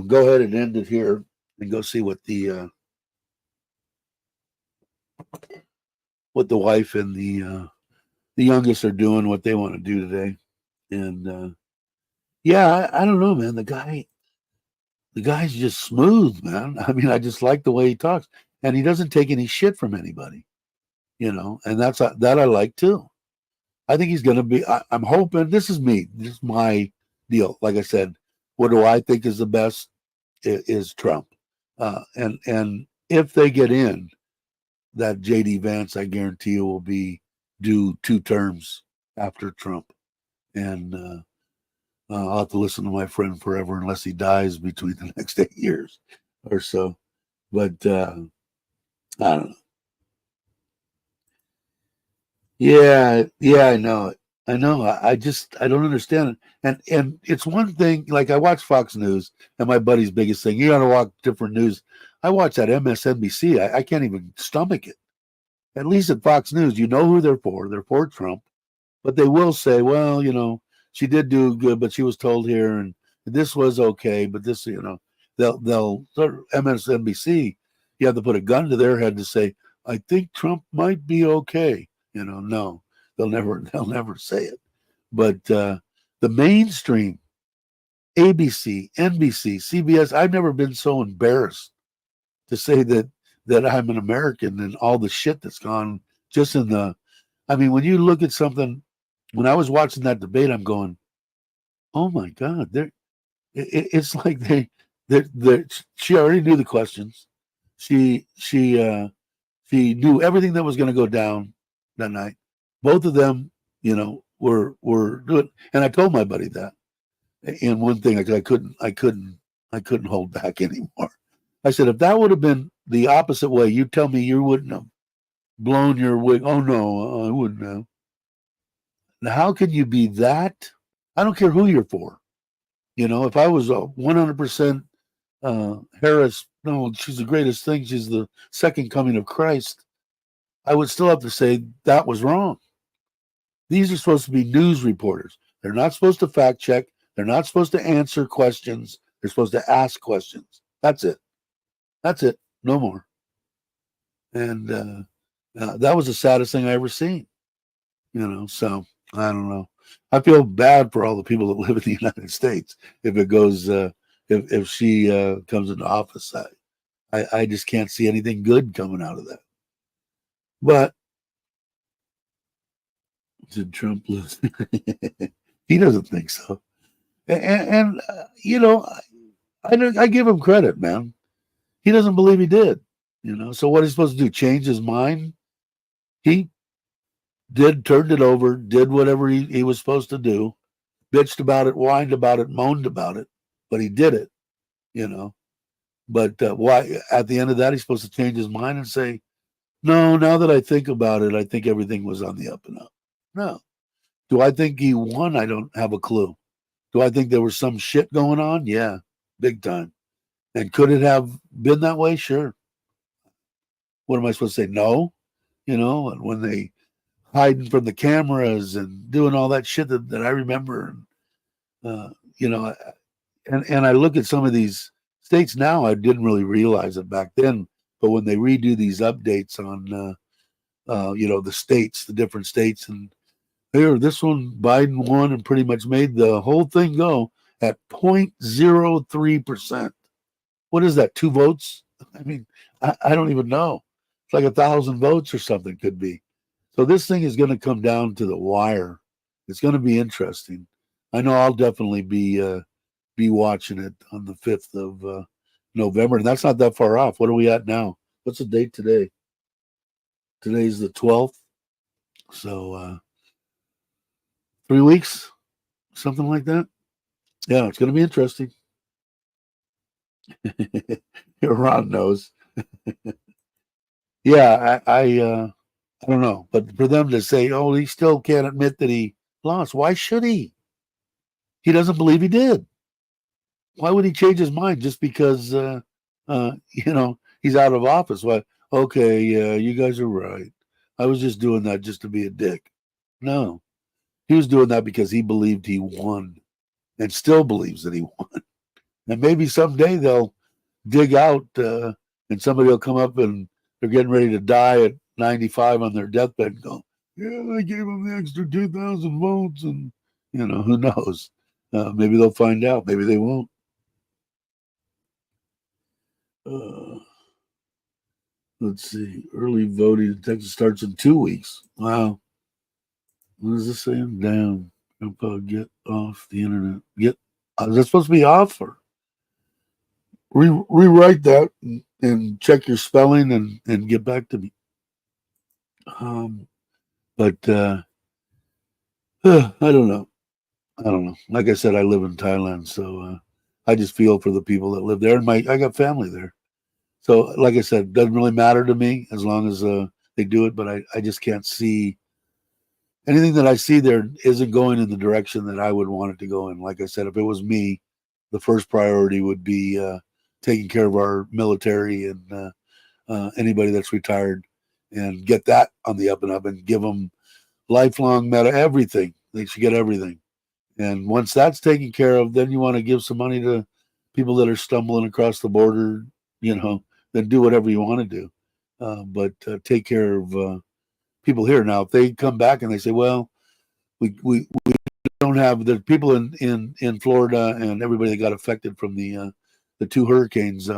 go ahead and end it here and go see what the wife and the youngest are doing, what they want to do today. And yeah, I don't know, man. The guy's just smooth, man. I mean, I just like the way he talks, and he doesn't take any shit from anybody, and that I like too. I think he's going to be, I'm hoping, this is my deal. Like I said, what do I think is the best is Trump. And if they get in, that JD Vance, I guarantee you, will do 2 terms after Trump. And I'll have to listen to my friend forever unless he dies between the next 8 years or so. But I don't know. Yeah, I know it. I know. I don't understand it. And it's one thing. Like I watch Fox News, and my buddy's biggest thing. You got to watch different news. I watch that MSNBC. I can't even stomach it. At least at Fox News, you know who they're for. They're for Trump, but they will say, well, she did do good, but she was told here, and this was okay, but this, they'll MSNBC. You have to put a gun to their head to say, I think Trump might be okay. No, they'll never say it. But the mainstream, ABC, NBC, CBS, I've never been so embarrassed to say that I'm an American and all the shit that's gone just in the. I mean, when you look at something, when I was watching that debate, I'm going, oh my God, it's like she already knew the questions. She knew everything that was going to go down that night. Both of them, were doing. And I told my buddy that. And one thing I couldn't hold back anymore. I said, if that would have been the opposite way, you tell me you wouldn't have blown your wig. Oh no, I wouldn't have. Now, how can you be that? I don't care who you're for. If I was a 100% Harris, no, she's the greatest thing. She's the second coming of Christ. I would still have to say that was wrong. These are supposed to be news reporters. They're not supposed to fact check. They're not supposed to answer questions. They're supposed to ask questions. That's it. That's it. No more. And that was the saddest thing I ever seen. So I don't know. I feel bad for all the people that live in the United States if it goes if she comes into office. I just can't see anything good coming out of that. But did Trump lose? He doesn't think so. And I give him credit, man. He doesn't believe he did. So what is he supposed to do? Change his mind? He turned it over, did whatever he was supposed to do, bitched about it, whined about it, moaned about it, but he did it. But why? At the end of that, he's supposed to change his mind and say, "No, now that I think about it, I think everything was on the up and up." No. Do I think he won? I don't have a clue. Do I think there was some shit going on? Yeah, big time. And could it have been that way? Sure. What am I supposed to say? No. And when they hiding from the cameras and doing all that shit that I remember, uh, you know, and I look at some of these states now. I didn't really realize it back then, but when they redo these updates on, the states, the different states, and here, this one, Biden won and pretty much made the whole thing go at 0.03%. What is that? 2 votes? I mean, I don't even know. It's like 1,000 votes or something could be. So this thing is going to come down to the wire. It's going to be interesting. I know I'll definitely be watching it on the 5th of November, and that's not that far off. What are we at now? What's the date today? Today's the 12th. So 3 weeks, something like that. Yeah, it's going to be interesting. Ron knows. Yeah, I don't know, but for them to say, "Oh, he still can't admit that he lost," why should he? He doesn't believe he did. Why would he change his mind just because he's out of office? Why? Okay, yeah, you guys are right. I was just doing that just to be a dick. No, he was doing that because he believed he won, and still believes that he won. And maybe someday they'll dig out, and somebody will come up and they're getting ready to die at 95 on their deathbed and go, "Yeah, I gave him the extra 2,000 votes," and who knows? Maybe they'll find out. Maybe they won't. Uh, let's see. Early voting in Texas starts in 2 weeks. Wow. What is this saying? Damn. Grandpa, get off the internet. Is that supposed to be off or? Rewrite that and check your spelling and get back to me. But I don't know. Like I said, I live in Thailand, so I just feel for the people that live there, and I got family there. So, like I said, it doesn't really matter to me as long as they do it. But I just can't see anything that I see there isn't going in the direction that I would want it to go in. Like I said, if it was me, the first priority would be taking care of our military and anybody that's retired, and get that on the up and up, and give them lifelong everything. They should get everything. And once that's taken care of, then you want to give some money to people that are stumbling across the border, then do whatever you want to do. but take care of people here. Now, if they come back and they say, well, we don't have the people in Florida and everybody that got affected from the 2 hurricanes.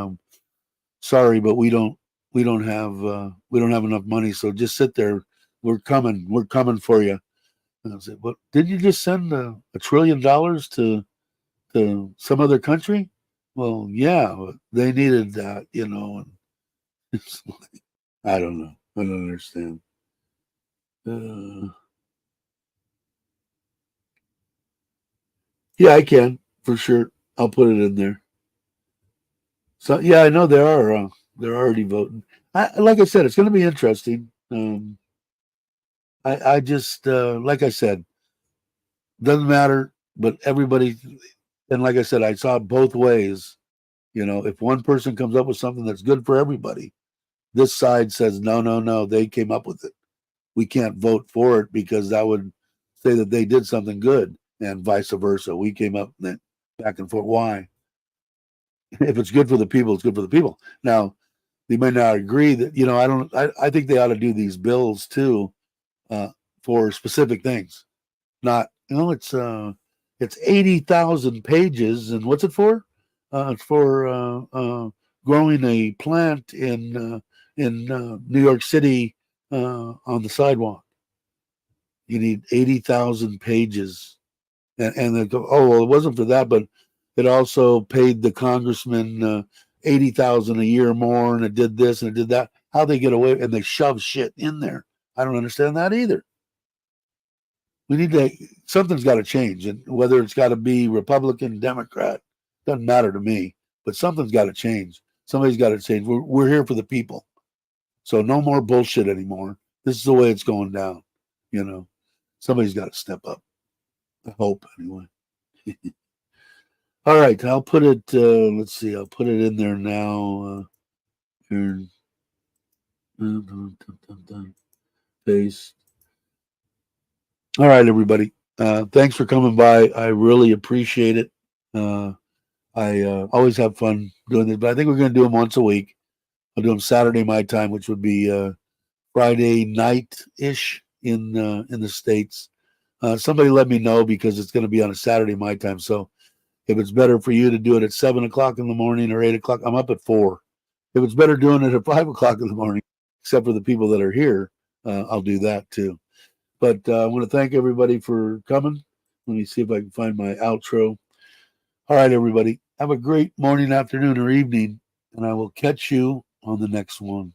Sorry, but we don't have enough money. So just sit there. We're coming for you. And I said, "What? Did you just send $1 trillion to some other country?" Well, yeah, but they needed that, And it's like, I don't know. I don't understand. Yeah, I can for sure. I'll put it in there. So yeah, I know they're already voting. Like I said, it's going to be interesting. I just like I said, doesn't matter. But everybody, and like I said, I saw it both ways. If one person comes up with something that's good for everybody, this side says no, no, no. They came up with it. We can't vote for it because that would say that they did something good, and vice versa. We came up back and forth. Why? If it's good for the people, it's good for the people. Now, they may not agree that I don't. I think they ought to do these bills too uh, for specific things. Not it's 80,000 pages, and what's it for? It's for growing a plant in New York City on the sidewalk. You need 80,000 pages, and they go, oh well, it wasn't for that, but it also paid the congressman 80,000 a year more, and it did this and it did that. How they get away and they shove shit in there? I don't understand that either. We need to something's got to change, and whether it's got to be Republican, Democrat, doesn't matter to me. But something's got to change. Somebody's got to change. We're here for the people, so no more bullshit anymore. This is the way it's going down. Somebody's got to step up. I hope anyway. All right, I'll put it. Let's see. I'll put it in there now. Here. Paste. All right, everybody. Thanks for coming by. I really appreciate it. I always have fun doing this, but I think we're going to do them once a week. I'll do them Saturday my time, which would be Friday night ish in the States. Somebody let me know because it's going to be on a Saturday my time. So if it's better for you to do it at 7 o'clock in the morning or 8 o'clock, I'm up at 4. If it's better doing it at 5 o'clock in the morning, except for the people that are here, I'll do that too. But I want to thank everybody for coming. Let me see if I can find my outro. All right, everybody. Have a great morning, afternoon, or evening, and I will catch you on the next one.